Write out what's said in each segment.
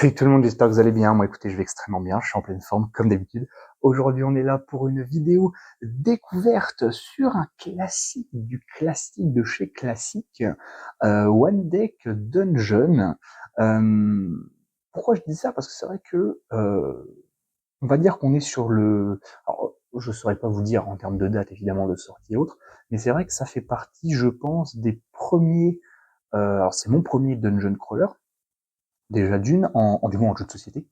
Salut tout le monde, j'espère que vous allez bien. Moi écoutez, je vais extrêmement bien, je suis en pleine forme comme d'habitude. Aujourd'hui on est là pour une vidéo découverte sur un classique du classique de chez Classique, One Deck Dungeon. Euh, Pourquoi je dis ça? Parce que c'est vrai que on va dire qu'on est sur le... Alors, je ne saurais pas vous dire en termes de date évidemment de sortie et autres, mais c'est vrai que ça fait partie, je pense, des premiers... alors c'est mon premier dungeon crawler, déjà d'une, du moins en jeu de société.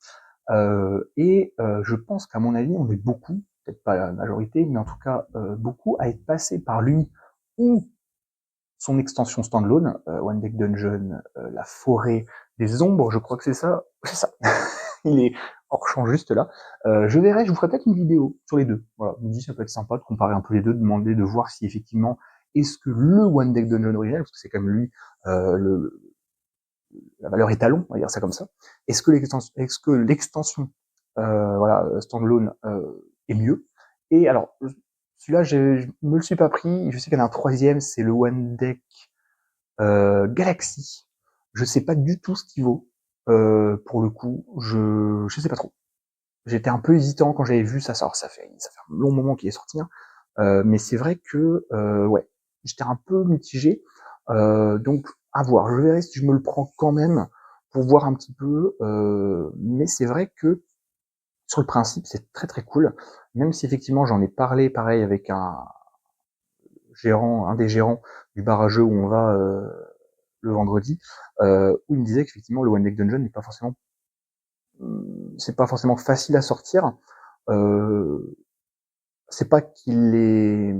Je pense qu'à mon avis, on est beaucoup, peut-être pas la majorité, mais en tout cas beaucoup à être passé par lui ou son extension standalone, One Deck Dungeon, la forêt des ombres, je crois que c'est ça. C'est ça. Il est hors champ juste là. Je vous ferai peut-être une vidéo sur les deux. Voilà, je me dis ça peut être sympa de comparer un peu les deux, de demander de voir si effectivement est-ce que le One Deck Dungeon original, parce que c'est quand même lui la valeur étalon, on va dire ça comme ça. Est-ce que l'extension voilà, standalone est mieux? Et alors, celui-là, je me le suis pas pris. Je sais qu'il y en a un troisième, c'est le One Deck Galaxy. Je sais pas du tout ce qu'il vaut. Pour le coup, je sais pas trop. J'étais un peu hésitant quand j'avais vu ça. Ça fait un long moment qu'il est sorti, hein. Mais c'est vrai que ouais, j'étais un peu mitigé. Donc à voir. Je verrai si je me le prends quand même pour voir un petit peu. Mais c'est vrai que sur le principe, c'est très très cool. Même si effectivement j'en ai parlé pareil avec un des gérants du bar à jeux où on va le vendredi, où il me disait qu'effectivement le One Deck Dungeon n'est pas forcément c'est pas forcément facile à sortir. Euh, c'est pas qu'il est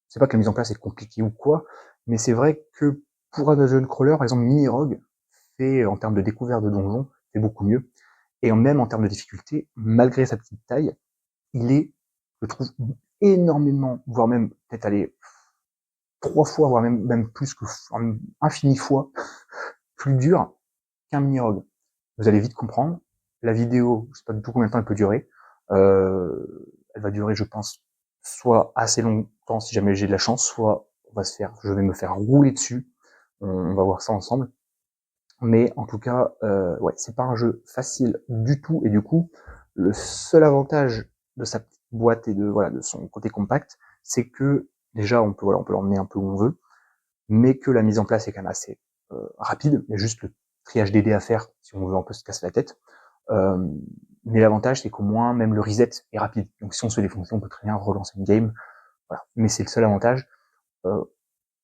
c'est pas que la mise en place est compliquée ou quoi, mais c'est vrai que pour un dungeon crawler, par exemple, Mini Rogue fait, en termes de découverte de donjons, fait beaucoup mieux. Et même en termes de difficulté, malgré sa petite taille, il est, je trouve, énormément, voire même peut-être aller 3 fois, voire même plus que infini fois plus dur qu'un Mini Rogue. Vous allez vite comprendre. La vidéo, je sais pas du tout combien de temps elle peut durer. Elle va durer, je pense, soit assez longtemps si jamais j'ai de la chance, soit je vais me faire rouler dessus. On va voir ça ensemble. Mais en tout cas, ouais, c'est pas un jeu facile du tout. Et du coup, le seul avantage de sa petite boîte et de son côté compact, c'est que déjà on peut l'emmener un peu où on veut, mais que la mise en place est quand même assez rapide. Il y a juste le triage des dés à faire si on veut un peu se casser la tête. Euh, mais l'avantage, c'est qu'au moins, même le reset est rapide. Donc si on se fait défoncer, on peut très bien relancer une game. Voilà. Mais c'est le seul avantage. Euh,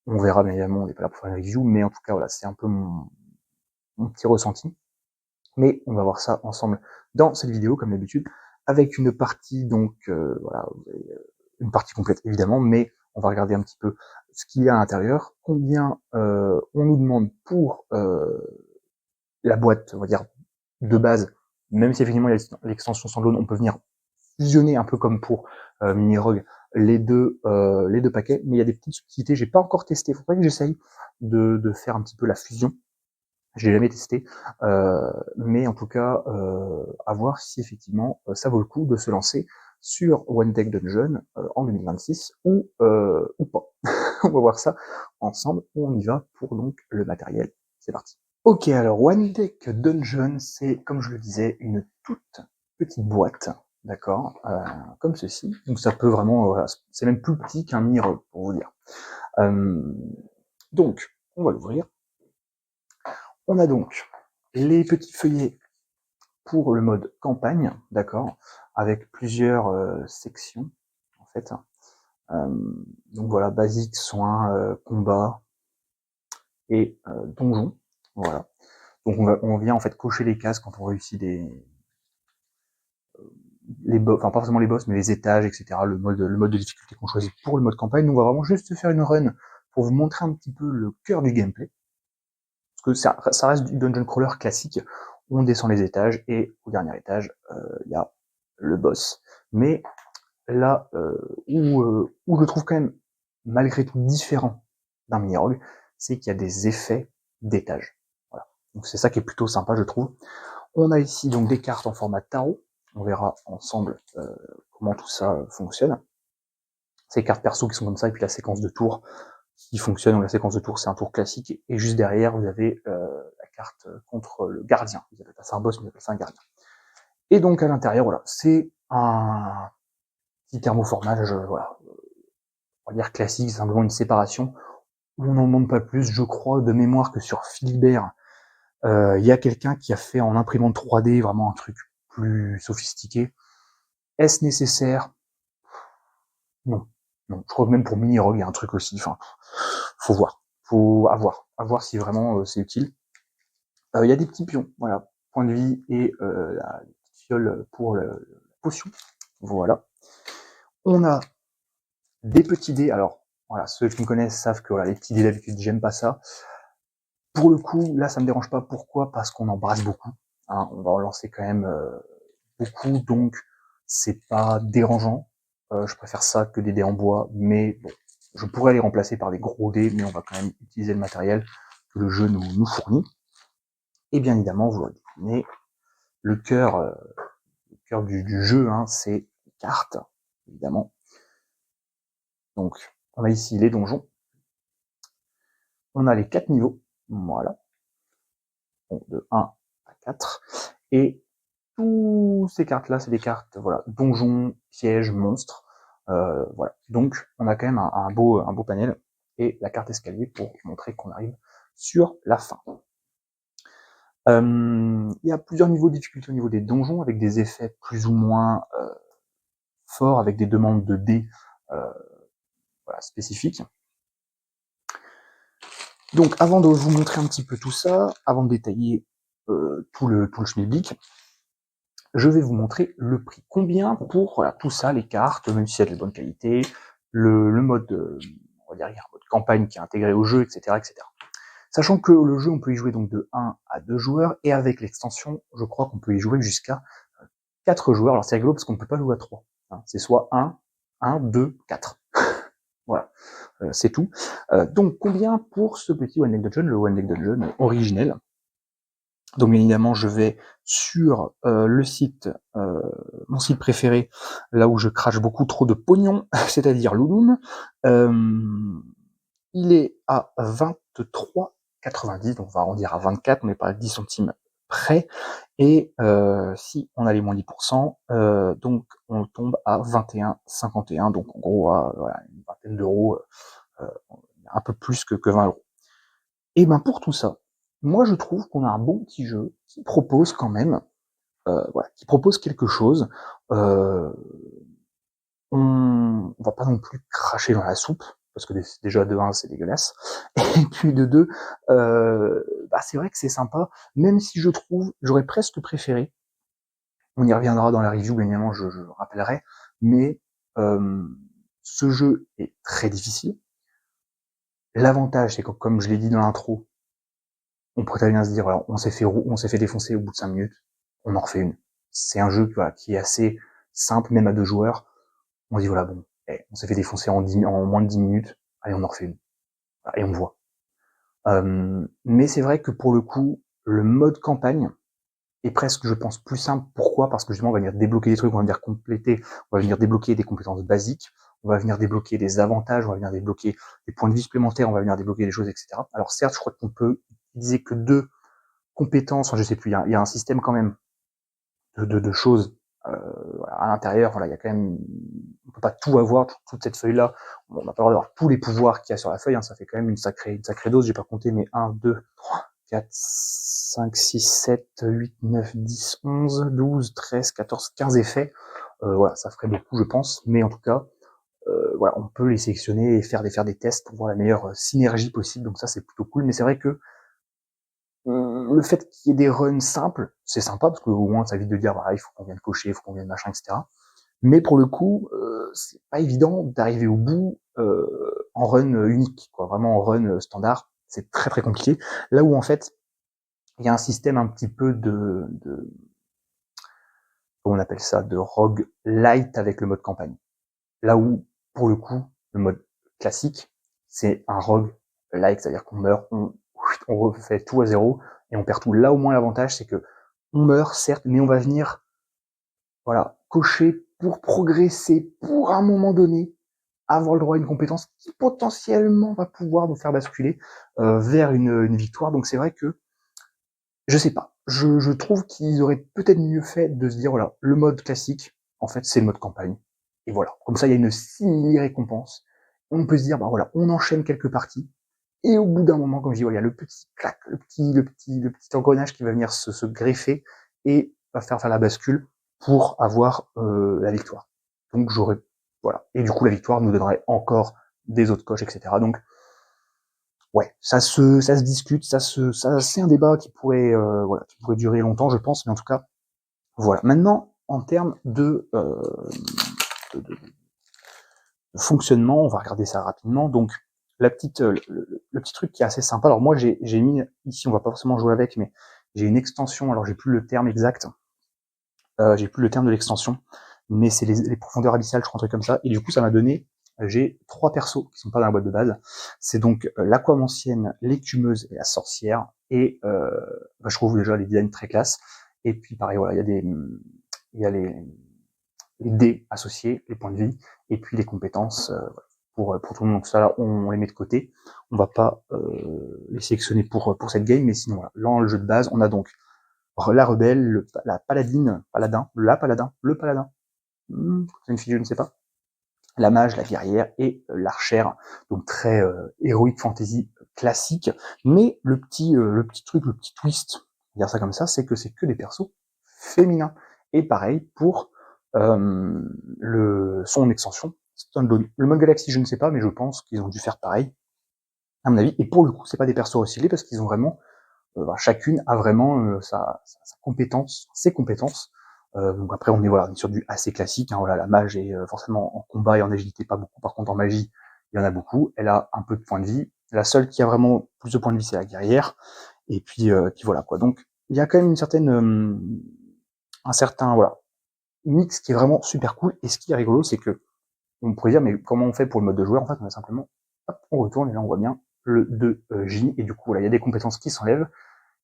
on verra, bien évidemment, on n'est pas là pour faire une review, mais en tout cas, voilà, c'est un peu mon petit ressenti. Mais on va voir ça ensemble dans cette vidéo, comme d'habitude, avec une partie, donc, voilà, une partie complète, évidemment, mais on va regarder un petit peu ce qu'il y a à l'intérieur, combien on nous demande pour la boîte, on va dire, de base, même si effectivement il y a l'extension standalone, on peut venir fusionner un peu comme pour Mini Rogue les deux paquets, mais il y a des petites subtilités, j'ai pas encore testé, il faudrait que j'essaye de faire un petit peu la fusion. J'ai jamais testé, mais en tout cas, à voir si effectivement ça vaut le coup de se lancer sur One Deck Dungeon en 2026 ou pas. On va voir ça ensemble. On y va pour donc le matériel. C'est parti. Ok, alors One Deck Dungeon, c'est comme je le disais une toute petite boîte, d'accord, comme ceci. Donc ça peut vraiment, c'est même plus petit qu'un mini rogue pour vous dire. Donc on va l'ouvrir. On a donc les petits feuillets pour le mode campagne, d'accord, avec plusieurs sections, en fait. Donc voilà, basique, soins, combat et donjon. Voilà. Donc on vient en fait cocher les cases quand on réussit les boss, enfin pas forcément les boss, mais les étages, etc. Le mode de difficulté qu'on choisit pour le mode campagne. Nous on va vraiment juste faire une run pour vous montrer un petit peu le cœur du gameplay. Parce que ça reste du dungeon crawler classique. On descend les étages et au dernier étage, il y a le boss. Mais là où je trouve quand même malgré tout différent d'un mini-rogue, c'est qu'il y a des effets d'étage. Voilà. Donc c'est ça qui est plutôt sympa, je trouve. On a ici donc des cartes en format tarot. On verra ensemble comment tout ça fonctionne. Ces cartes perso qui sont comme ça, et puis la séquence de tours qui fonctionne. Donc la séquence de tours, c'est un tour classique, et juste derrière, vous avez la carte contre le gardien. Ils appellent pas ça un boss, mais ils appellent ça un gardien. Et donc à l'intérieur, voilà, c'est un petit thermoformage, voilà, on va dire classique, simplement une séparation. On n'en demande pas plus. Je crois de mémoire que sur Philibert, y a quelqu'un qui a fait en imprimante 3D vraiment un truc plus sophistiqué. Est-ce nécessaire? Non. Non. Je crois que même pour Mini-Rogue, il y a un truc aussi. Enfin, faut voir. Faut avoir si vraiment c'est utile. Il y a des petits pions, voilà. Point de vie et la petite fiole pour la potion. Voilà. On a des petits dés. Alors, voilà, ceux qui me connaissent savent que voilà, les petits dés d'habitude, j'aime pas ça. Pour le coup, là, ça me dérange pas. Pourquoi? Parce qu'on en brasse beaucoup. Hein, on va en lancer quand même beaucoup, donc c'est pas dérangeant. Je préfère ça que des dés en bois, mais bon, je pourrais les remplacer par des gros dés, mais on va quand même utiliser le matériel que le jeu nous fournit. Et bien évidemment, vous le devinez, le cœur du jeu, hein, c'est les cartes, évidemment. Donc, on a ici les donjons. On a les 4 niveaux, voilà, bon, de 1 à 4. Et toutes ces cartes-là, c'est des cartes, voilà, donjons, pièges, monstres. Voilà. Donc, on a quand même un beau panel et la carte escalier pour montrer qu'on arrive sur la fin. Il y a plusieurs niveaux de difficulté au niveau des donjons avec des effets plus ou moins forts, avec des demandes de dés voilà, spécifiques. Donc, avant de vous montrer un petit peu tout ça, avant de détailler tout le schmilblick, je vais vous montrer le prix. Combien pour voilà, tout ça, les cartes, même si c'est de bonne qualité, le mode, on va dire, il y a un mode campagne qui est intégré au jeu, etc., etc. Sachant que le jeu, on peut y jouer donc de 1 à 2 joueurs, et avec l'extension, je crois qu'on peut y jouer jusqu'à 4 joueurs. Alors c'est rigolo parce qu'on ne peut pas jouer à 3. Hein. C'est soit 1, 2, 4. Voilà, c'est tout. Donc combien pour ce petit One Deck Dungeon, le One Deck Dungeon originel? Donc bien évidemment, je vais sur le site, mon site préféré, là où je crache beaucoup trop de pognon, c'est-à-dire Lulum. Il est à 23,90, donc on va arrondir à 24, on n'est pas à 10 centimes près. Et si on a les moins 10%, donc on tombe à 21,51, donc en gros à voilà, une vingtaine d'euros, un peu plus que 20 euros. Et ben pour tout ça, moi je trouve qu'on a un bon petit jeu qui propose quand même, voilà, qui propose quelque chose. Euh, on va pas non plus cracher dans la soupe, parce que déjà de 1 c'est dégueulasse, et puis de 2, bah c'est vrai que c'est sympa, même si je trouve, j'aurais presque préféré, on y reviendra dans la review, bien évidemment, je rappellerai, mais ce jeu est très difficile. L'avantage, c'est que, comme je l'ai dit dans l'intro, on pourrait très bien se dire, alors, on s'est fait défoncer au bout de 5 minutes, on en refait une. C'est un jeu voilà, qui est assez simple, même à 2 joueurs. On dit, voilà, bon, on s'est fait défoncer en moins de 10 minutes, allez, on en refait une. Et on voit. Mais c'est vrai que pour le coup, le mode campagne est presque, je pense, plus simple. Pourquoi? Parce que justement, on va venir débloquer des trucs, on va venir compléter, on va venir débloquer des compétences basiques, on va venir débloquer des avantages, on va venir débloquer des points de vie supplémentaires, on va venir débloquer des choses, etc. Alors certes, je crois qu'on peut utiliser que 2 compétences, enfin, je sais plus, il y a un système quand même de choses à l'intérieur. Voilà, il y a quand même, on peut pas tout avoir, toute cette feuille-là. On n'a pas le droit d'avoir tous les pouvoirs qu'il y a sur la feuille. Hein, ça fait quand même une sacrée dose. J'ai pas compté, mais 1, 2, 3, 4, 5, 6, 7, 8, 9, 10, 11, 12, 13, 14, 15 effets. Voilà, ça ferait beaucoup, je pense. Mais en tout cas, voilà, on peut les sélectionner et faire des tests pour voir la meilleure synergie possible. Donc ça, c'est plutôt cool. Mais c'est vrai que le fait qu'il y ait des runs simples, c'est sympa parce qu'au moins ça évite de dire voilà, il faut qu'on vienne cocher, il faut qu'on vienne machin, etc. Mais pour le coup, c'est pas évident d'arriver au bout en run unique, quoi. Vraiment en run standard, c'est très très compliqué. Là où en fait, il y a un système un petit peu de comment on appelle ça, de rogue light avec le mode campagne. Là où, pour le coup, le mode classique, c'est un rogue like, c'est-à-dire qu'on meurt, on refait tout à zéro et on perd tout. Là, au moins, l'avantage, c'est que on meurt, certes, mais on va venir, voilà, cocher pour progresser, pour à un moment donné, avoir le droit à une compétence qui potentiellement va pouvoir nous faire basculer vers une victoire. Donc c'est vrai que Je sais pas. Je trouve qu'ils auraient peut-être mieux fait de se dire, voilà, le mode classique, en fait, c'est le mode campagne. Et voilà. Comme ça, il y a une simili-récompense. On peut se dire, bah voilà, on enchaîne quelques parties. Et au bout d'un moment, comme je dis, voilà, il y a le petit clac, le petit engrenage qui va venir se greffer et va faire la bascule pour avoir la victoire. Donc j'aurais, voilà. Et du coup, la victoire nous donnerait encore des autres coches, etc. Donc ouais, ça se discute, c'est un débat qui pourrait, voilà, qui pourrait durer longtemps, je pense, mais en tout cas, voilà. Maintenant, en termes de fonctionnement, on va regarder ça rapidement. Donc, le petit truc qui est assez sympa. Alors moi, j'ai mis ici, on va pas forcément jouer avec, mais j'ai une extension. Alors j'ai plus le terme exact, j'ai plus le terme de l'extension, mais c'est les profondeurs abyssales, je crois, un truc comme ça. Et du coup, ça m'a donné, j'ai 3 persos qui sont pas dans la boîte de base. C'est donc l'aquamancienne, l'écumeuse et la sorcière. Et bah, je trouve déjà les designs très classe. Et puis pareil, voilà, il y a les dés associés, les points de vie, et puis les compétences pour tout le monde. Donc ça, là, on les met de côté. On va pas les sélectionner pour cette game, mais sinon, voilà. Dans le jeu de base, on a donc la rebelle, la paladine, le paladin, c'est une fille, je ne sais pas, la mage, la guerrière et l'archère, donc très héroïque fantasy classique, mais le petit truc, le petit twist, dire ça comme ça, c'est que c'est que des persos féminins. Et pareil pour son extension, Stone. Le mode Galaxy, je ne sais pas, mais je pense qu'ils ont dû faire pareil, à mon avis. Et pour le coup, c'est pas des persos recyclés parce qu'ils ont vraiment chacune a vraiment sa compétence, ses compétences. Donc après on est voilà, on est sur du assez classique. Hein, voilà, la mage est forcément en combat et en agilité pas beaucoup. Par contre en magie, il y en a beaucoup. Elle a un peu de points de vie. La seule qui a vraiment plus de points de vie, c'est la guerrière. Et puis voilà quoi. Donc il y a quand même une certaine, un certain voilà mix qui est vraiment super cool. Et ce qui est rigolo, c'est que on pourrait dire mais comment on fait pour le mode de joueur? En fait, on a simplement hop, on retourne et là on voit bien le 2J et du coup voilà, il y a des compétences qui s'enlèvent.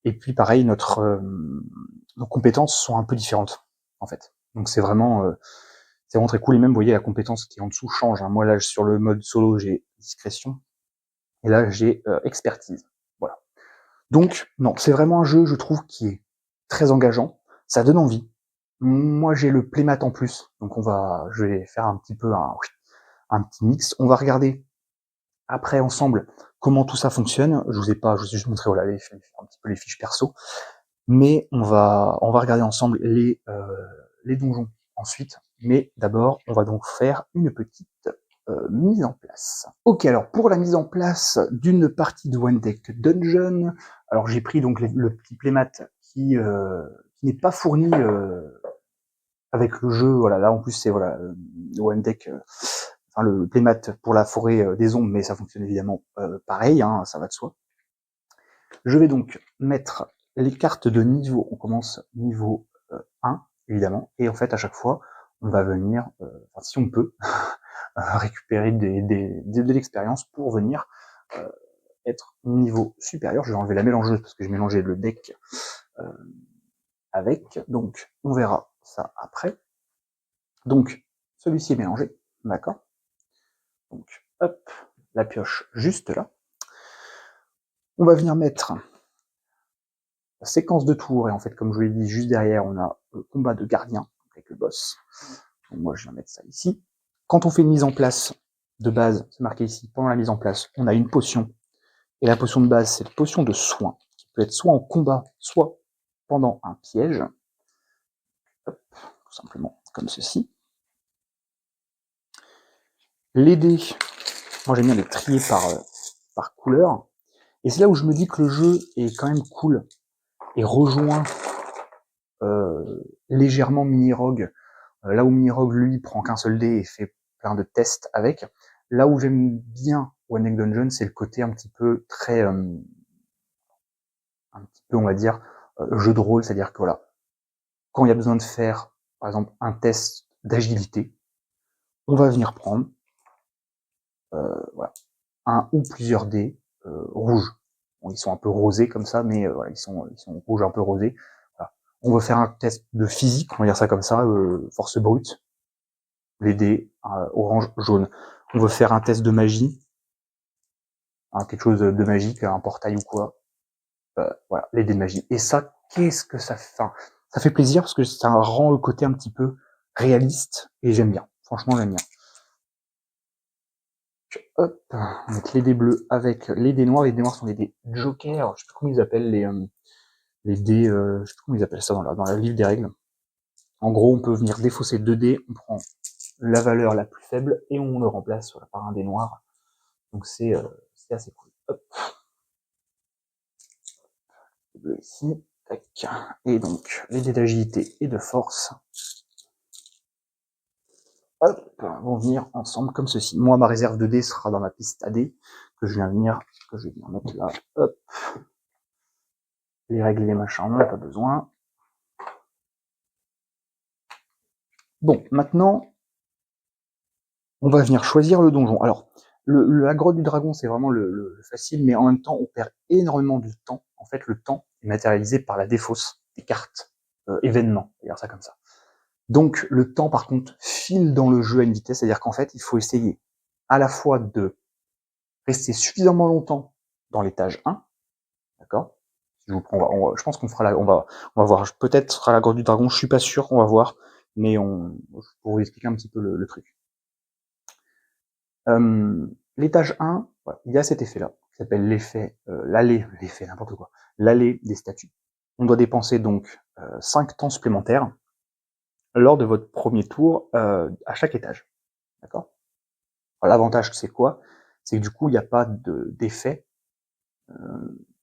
Et puis pareil, nos compétences sont un peu différentes, en fait. Donc c'est vraiment très cool. Et même, vous voyez, la compétence qui est en dessous change. Hein. Moi, là, sur le mode solo, j'ai discrétion. Et là, j'ai expertise. Voilà. Donc, non, c'est vraiment un jeu, je trouve, qui est très engageant. Ça donne envie. Moi, j'ai le playmat en plus. Donc, je vais faire un petit peu un petit mix. On va regarder après ensemble comment tout ça fonctionne. Je vous ai juste montré, voilà, un petit peu les fiches perso. Mais on va regarder ensemble les donjons ensuite. Mais d'abord, on va donc faire une petite mise en place. Ok, alors pour la mise en place d'une partie de One Deck Dungeon, alors j'ai pris donc le petit playmat qui n'est pas fourni avec le jeu. Voilà, là en plus c'est voilà le One Deck, enfin le playmat pour la forêt des ombres, mais ça fonctionne évidemment pareil, hein, ça va de soi. Je vais donc mettre les cartes de niveau. On commence niveau 1, évidemment. Et en fait, à chaque fois, on va venir, enfin, si on peut, récupérer de l'expérience pour venir être niveau supérieur. Je vais enlever la mélangeuse parce que j'ai mélangé le deck euh, avec. Donc, on verra ça après. Donc, celui-ci est mélangé. D'accord. Donc, hop, la pioche juste là. On va venir mettre séquence de tours, et en fait, comme je vous l'ai dit, juste derrière, on a le combat de gardien avec le boss. Donc moi, je vais mettre ça ici. Quand on fait une mise en place de base, c'est marqué ici, pendant la mise en place, on a une potion. Et la potion de base, c'est une potion de soin, qui peut être soit en combat, soit pendant un piège. Hop, tout simplement comme ceci. Les dés, moi j'aime bien les trier par couleur. Et c'est là où je me dis que le jeu est quand même cool et rejoint légèrement Mini-Rogue. Là où Mini-Rogue, lui, prend qu'un seul dé et fait plein de tests avec. Là où j'aime bien One Egg Dungeon, c'est le côté un petit peu très, un petit peu, on va dire, jeu de rôle, c'est-à-dire que voilà, quand il y a besoin de faire, par exemple, un test d'agilité, on va venir prendre, voilà, un ou plusieurs dés rouges. Bon, ils sont un peu rosés comme ça, mais voilà, ils sont rouges un peu rosés. Voilà. On va faire un test de physique, on va dire ça comme ça, force brute, les dés orange, jaune. On veut faire un test de magie, hein, quelque chose de magique, un portail ou quoi. voilà, les dés de magie. Et ça, qu'est-ce que ça fait, enfin, ça fait plaisir parce que ça rend le côté un petit peu réaliste et j'aime bien. Franchement, j'aime bien. Hop, on va mettre les dés bleus avec les dés noirs. Les dés noirs sont des dés jokers. Je sais plus comment ils appellent les dés, je sais plus comment ils appellent ça dans la livre des règles. En gros, on peut venir défausser 2 dés, on prend la valeur la plus faible et on le remplace par un dé noir. Donc c'est assez cool. Hop. Bleu ici. Tac. Et donc, les dés d'agilité et de force, hop, vont venir ensemble comme ceci. Moi, ma réserve de dés sera dans la piste AD que je viens mettre là. Hop. Les règles et les machins, on n'en a pas besoin. Bon, maintenant, on va venir choisir le donjon. Alors, la grotte du dragon, c'est vraiment le facile, mais en même temps, on perd énormément de temps. En fait, le temps est matérialisé par la défausse des cartes événements, on va dire ça comme ça. Donc, le temps, par contre, file dans le jeu à une vitesse, c'est-à-dire qu'en fait, il faut essayer à la fois de rester suffisamment longtemps dans l'étage 1, d'accord? Je vous prends, je pense qu'on fera on va voir, peut-être à la grotte du dragon, je suis pas sûr, on va voir, mais pour vous expliquer un petit peu le truc. L'étage 1, voilà, il y a cet effet-là, qui s'appelle l'allée des statues. On doit dépenser donc 5 temps supplémentaires lors de votre premier tour à chaque étage. D'accord? L'avantage, c'est quoi? C'est que du coup, il n'y a pas d'effet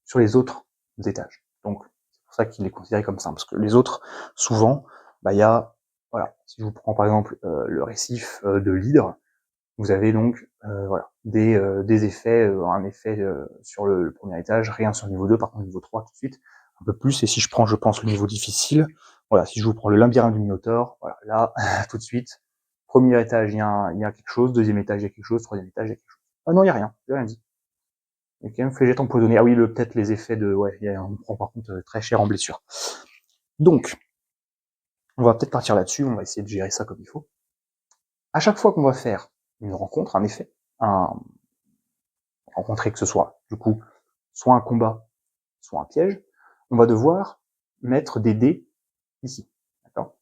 sur les autres étages. Donc, c'est pour ça qu'il est considéré comme ça. Parce que les autres, souvent, il y a, voilà, si je vous prends par exemple le récif de l'hydre, vous avez donc des effets, un effet sur le premier étage, rien sur le niveau 2, par contre niveau 3 tout de suite, un peu plus, et si je prends, je pense, le niveau difficile, voilà, si je vous prends le labyrinthe du Minotaure, voilà, là, tout de suite, premier étage, il y a quelque chose, deuxième étage, il y a quelque chose, troisième étage, il y a quelque chose. Ah non, il y a rien, j'ai rien dit. Il y a quand même flégette empoisonnée. Ah oui, peut-être les effets on prend par contre très cher en blessure. Donc, on va peut-être partir là-dessus, on va essayer de gérer ça comme il faut. À chaque fois qu'on va faire une rencontre, un effet, rencontrer que ce soit, du coup, soit un combat, soit un piège, on va devoir mettre des dés ici. D'accord?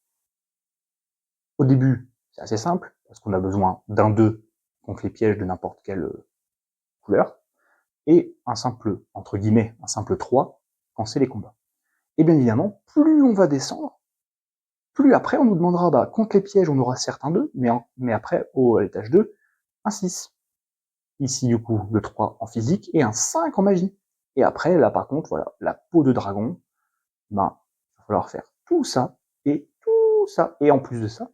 Au début, c'est assez simple, parce qu'on a besoin d'un 2 contre les pièges de n'importe quelle couleur, et un simple, entre guillemets, un simple 3 quand c'est les combats. Et bien évidemment, plus on va descendre, plus après on nous demandera, contre les pièges, on aura certes un 2, mais après, à l'étage 2, un 6. Ici, du coup, le 3 en physique et un 5 en magie. Et après, là, par contre, voilà, la peau de dragon, il va falloir faire tout ça et tout ça. Et en plus de ça,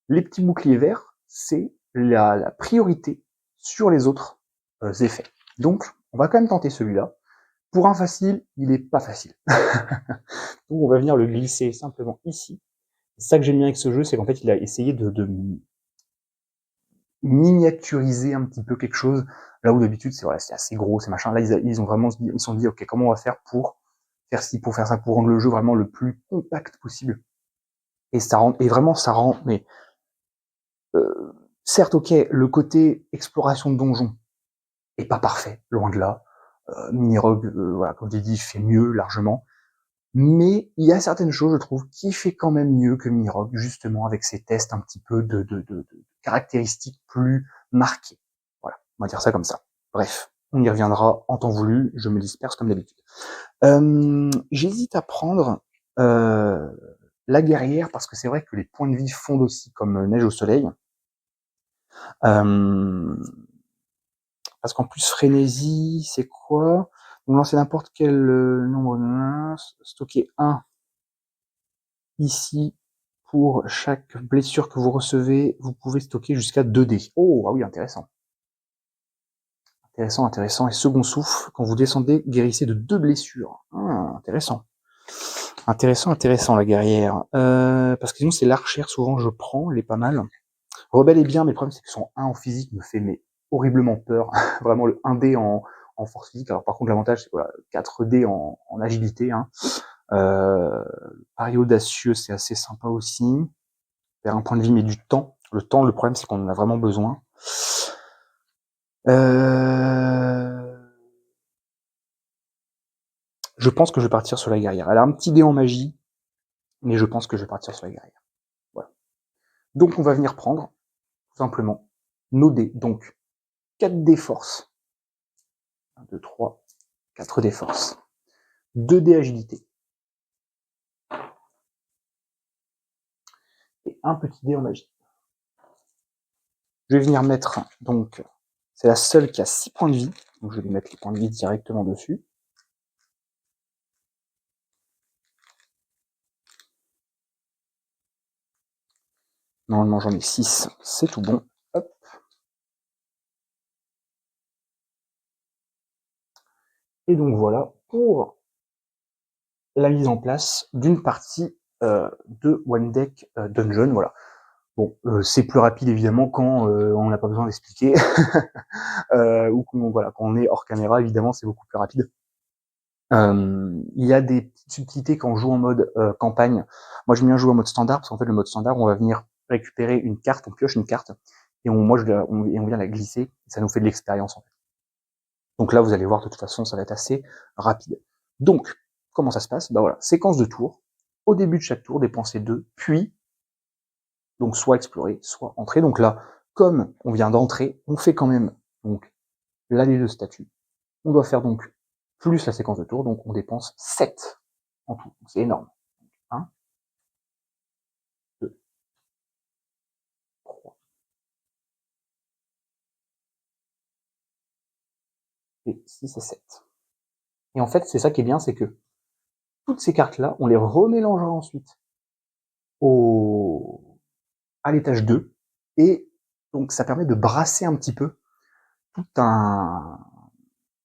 les petits boucliers verts, c'est la priorité sur les autres effets. Donc, on va quand même tenter celui-là. Pour un facile, il est pas facile. Donc, on va venir le glisser simplement ici. C'est ça que j'aime bien avec ce jeu, c'est qu'en fait, il a essayé de miniaturiser un petit peu quelque chose, là où d'habitude c'est assez gros, c'est machin. Là, ils ont vraiment ils se sont dit, ok, comment on va faire pour faire ci, pour faire ça, pour rendre le jeu vraiment le plus compact possible. Et ça rend, mais certes, ok, le côté exploration de donjon est pas parfait, loin de là. Mini-Rogue, voilà, comme j'ai dit, fait mieux largement. Mais il y a certaines choses, je trouve, qui fait quand même mieux que Mini-Rogue, justement, avec ses tests un petit peu de caractéristiques plus marquées. Voilà, on va dire ça comme ça. Bref, on y reviendra en temps voulu, je me disperse comme d'habitude. J'hésite à prendre la guerrière, parce que c'est vrai que les points de vie fondent aussi comme neige au soleil. Parce qu'en plus, frénésie, c'est quoi? Vous lancez n'importe quel nombre de stocker 1 ici. Pour chaque blessure que vous recevez, vous pouvez stocker jusqu'à 2 dés. Oh, ah oui, intéressant. Intéressant, intéressant. Et second souffle, quand vous descendez, guérissez de 2 blessures. Ah, intéressant. Intéressant, intéressant, la guerrière. Parce que sinon, c'est l'archère, souvent, je prends, elle est pas mal. Rebelle est bien, mais le problème, c'est que son 1 en physique me fait horriblement peur. Vraiment, le 1 dé en force physique. Alors, par contre, l'avantage, c'est quoi? 4 dés en agilité. Hein. Pari audacieux, c'est assez sympa aussi. Perd un point de vie, mais du temps. Le temps, le problème, c'est qu'on en a vraiment besoin. Je pense que je vais partir sur la guerrière. Elle a un petit dé en magie, mais je pense que je vais partir sur la guerrière. Voilà. Donc on va venir prendre, tout simplement, nos dés. Donc 4 dés force. 1, 2, 3, 4 dés force. 2 dés agilité. Et un petit dé en magie. Je vais venir mettre, donc, c'est la seule qui a 6 points de vie. Donc je vais mettre les points de vie directement dessus. Normalement j'en ai 6, c'est tout bon. Hop. Et donc voilà pour la mise en place d'une partie de One Deck Dungeon. Voilà. Bon, c'est plus rapide évidemment quand on n'a pas besoin d'expliquer, ou quand on est hors caméra, évidemment c'est beaucoup plus rapide. Il y a des petites subtilités quand on joue en mode campagne. Moi j'aime bien jouer en mode standard, parce qu'en fait le mode standard, on va venir récupérer une carte, on pioche une carte, et on vient la glisser, et ça nous fait de l'expérience en fait. Donc là vous allez voir, de toute façon ça va être assez rapide. Donc, comment ça se passe? Bah voilà, séquence de tours. Au début de chaque tour, dépenser 2, puis donc soit explorer, soit entrer. Donc là, comme on vient d'entrer, on fait quand même donc l'allée de statut. On doit faire donc plus la séquence de tour, donc on dépense 7 en tout. C'est énorme. 1, 2, 3 et 6 et 7. Et en fait, c'est ça qui est bien, c'est que toutes ces cartes-là, on les remélangera ensuite à l'étage 2, et donc ça permet de brasser un petit peu tout un,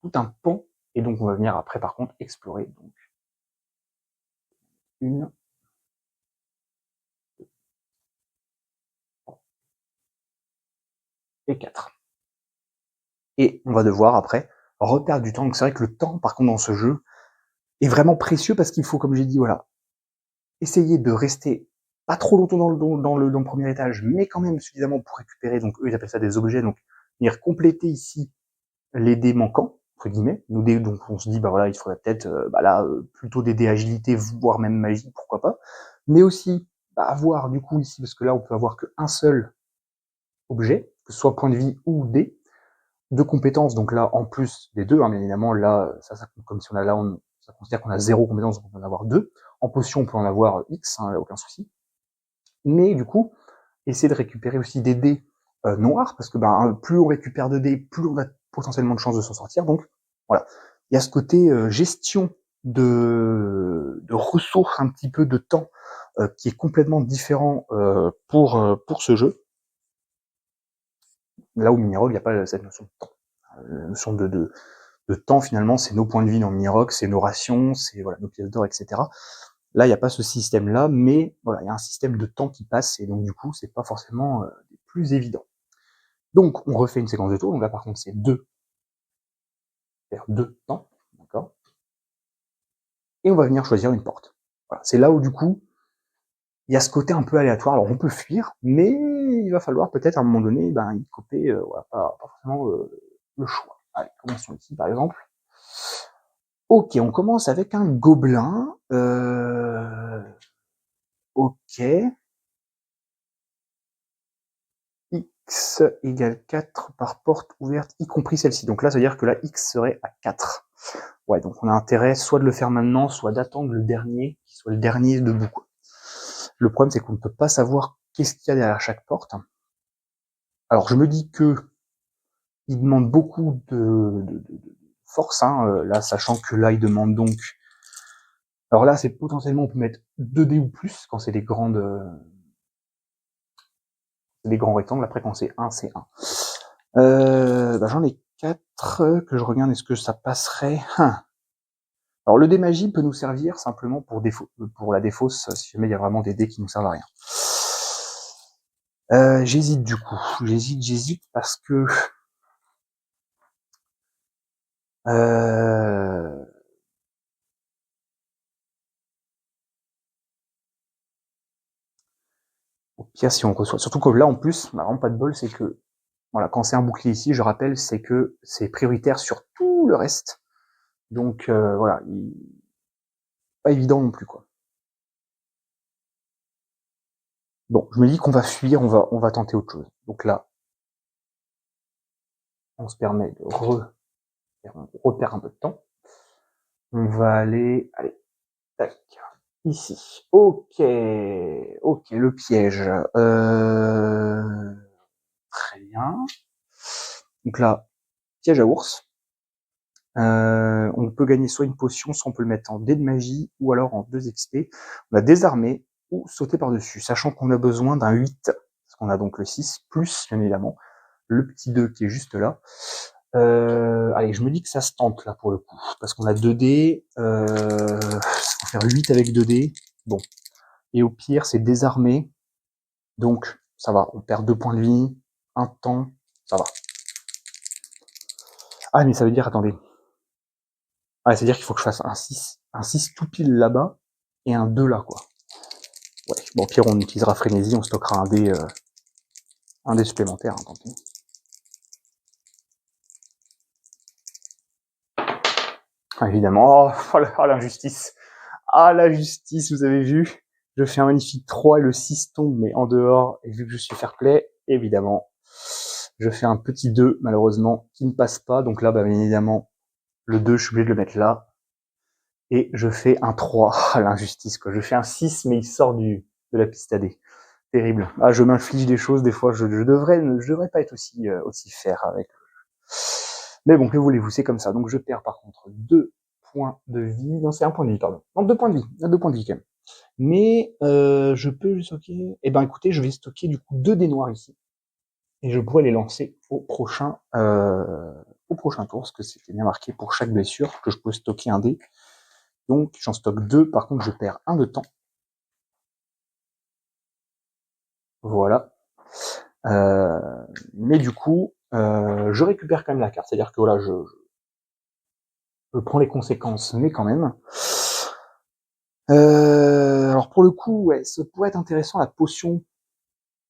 tout un pan, et donc on va venir après par contre explorer. Donc 1, 2, 3 et 4. Et on va devoir après reperdre du temps. Donc c'est vrai que le temps par contre dans ce jeu est vraiment précieux, parce qu'il faut, comme j'ai dit, voilà, essayer de rester pas trop longtemps dans le premier étage, mais quand même suffisamment pour récupérer, donc eux ils appellent ça des objets, donc venir compléter ici les dés manquants, entre guillemets, nous dés, donc on se dit, bah voilà, il faudrait peut-être, plutôt des dés agilité, voire même magie, pourquoi pas, mais aussi, avoir du coup ici, parce que là on peut avoir qu'un seul objet, que ce soit point de vie ou dé, de compétences, donc là, en plus des deux, hein, bien évidemment, là, ça compte comme si on a là, ça considère qu'on a 0 compétences, donc on peut en avoir 2. En potion, on peut en avoir X, hein, aucun souci. Mais du coup, essayer de récupérer aussi des dés noirs, parce que plus on récupère de dés, plus on a potentiellement de chances de s'en sortir. Donc voilà, il y a ce côté gestion de ressources, un petit peu de temps, qui est complètement différent pour ce jeu. Là où Mini Rogue, il n'y a pas cette notion de temps. La notion de temps, finalement, c'est nos points de vie dans Mini Rogue, c'est nos rations, c'est voilà, nos pièces d'or, etc. Là, il n'y a pas ce système-là, mais voilà, il y a un système de temps qui passe, et donc du coup, c'est pas forcément plus évident. Donc, on refait une séquence de tours. Donc là, par contre, c'est 2 faire 2 temps, d'accord. Et on va venir choisir une porte. Voilà, c'est là où du coup, il y a ce côté un peu aléatoire. Alors, on peut fuir, mais il va falloir peut-être à un moment donné, y couper, voilà, pas forcément le choix. Allez, commençons ici, par exemple. Ok, on commence avec un gobelin. Ok. X égale 4 par porte ouverte, y compris celle-ci. Donc là, ça veut dire que la X serait à 4. Ouais, donc on a intérêt soit de le faire maintenant, soit d'attendre le dernier, qui soit le dernier debout. Le problème, c'est qu'on ne peut pas savoir qu'est-ce qu'il y a derrière chaque porte. Alors, je me dis que il demande beaucoup de force, hein, là, sachant que là, il demande donc... Alors là, c'est potentiellement, on peut mettre 2 dés ou plus, quand c'est des grands rectangles. Après, quand c'est 1, c'est 1. J'en ai 4, que je regarde, est-ce que ça passerait? Alors le dé magie peut nous servir simplement pour la défausse, si jamais il y a vraiment des dés qui nous servent à rien. J'hésite du coup, j'hésite parce que au pire, si on reçoit, surtout que là en plus, vraiment pas de bol, c'est que voilà, quand c'est un bouclier ici, je rappelle, c'est que c'est prioritaire sur tout le reste. Donc voilà, pas évident non plus, quoi. Bon, je me dis qu'on va fuir, on va tenter autre chose. Donc là, on se permet de repère un peu de temps. On va aller, allez, tac, ici. Ok, le piège. Très bien. Donc là, piège à ours. On peut gagner soit une potion, soit on peut le mettre en dé de magie, ou alors en 2 XP. On a désarmer ou sauter par-dessus, sachant qu'on a besoin d'un 8, parce qu'on a donc le 6, plus, bien évidemment, le petit 2 qui est juste là. Allez, je me dis que ça se tente, là, pour le coup, parce qu'on a 2 dés, faut faire 8 avec 2 dés, bon. Et au pire, c'est désarmer, donc ça va, on perd 2 points de vie, 1 temps, ça va. Ah, mais ça veut dire, attendez, c'est-à-dire qu'il faut que je fasse un 6 tout pile là-bas, et un 2 là, quoi. Ouais, bon, au pire, on utilisera frénésie, on stockera un dé supplémentaire, hein, tant pis. Ah, évidemment, oh l'injustice. Ah, la justice, vous avez vu. Je fais un magnifique 3 et le 6 tombe, mais en dehors, et vu que je suis fair play, évidemment, je fais un petit 2, malheureusement, qui ne passe pas. Donc là, bah, bien évidemment, le 2, je suis obligé de le mettre là. Et je fais un 3. Ah, l'injustice, quoi. Je fais un 6, mais il sort de la piste à dés. Terrible. Ah, je m'inflige des choses, des fois, je devrais pas être aussi fair avec. Mais bon, que voulez-vous, c'est comme ça. Donc je perds par contre 2 points de vie. Non, c'est 1 point de vie, pardon. Non, 2 points de vie. 2 points de vie quand même. Mais je peux stocker. Eh ben écoutez, je vais stocker du coup 2 dés noirs ici. Et je pourrais les lancer au prochain tour, parce que c'était bien marqué pour chaque blessure que je peux stocker un dé. Donc j'en stocke 2, par contre je perds 1 de temps. Voilà. Mais du coup, je récupère quand même la carte. C'est-à-dire que voilà, je prends les conséquences, mais quand même. Alors pour le coup, ouais, ça pourrait être intéressant la potion,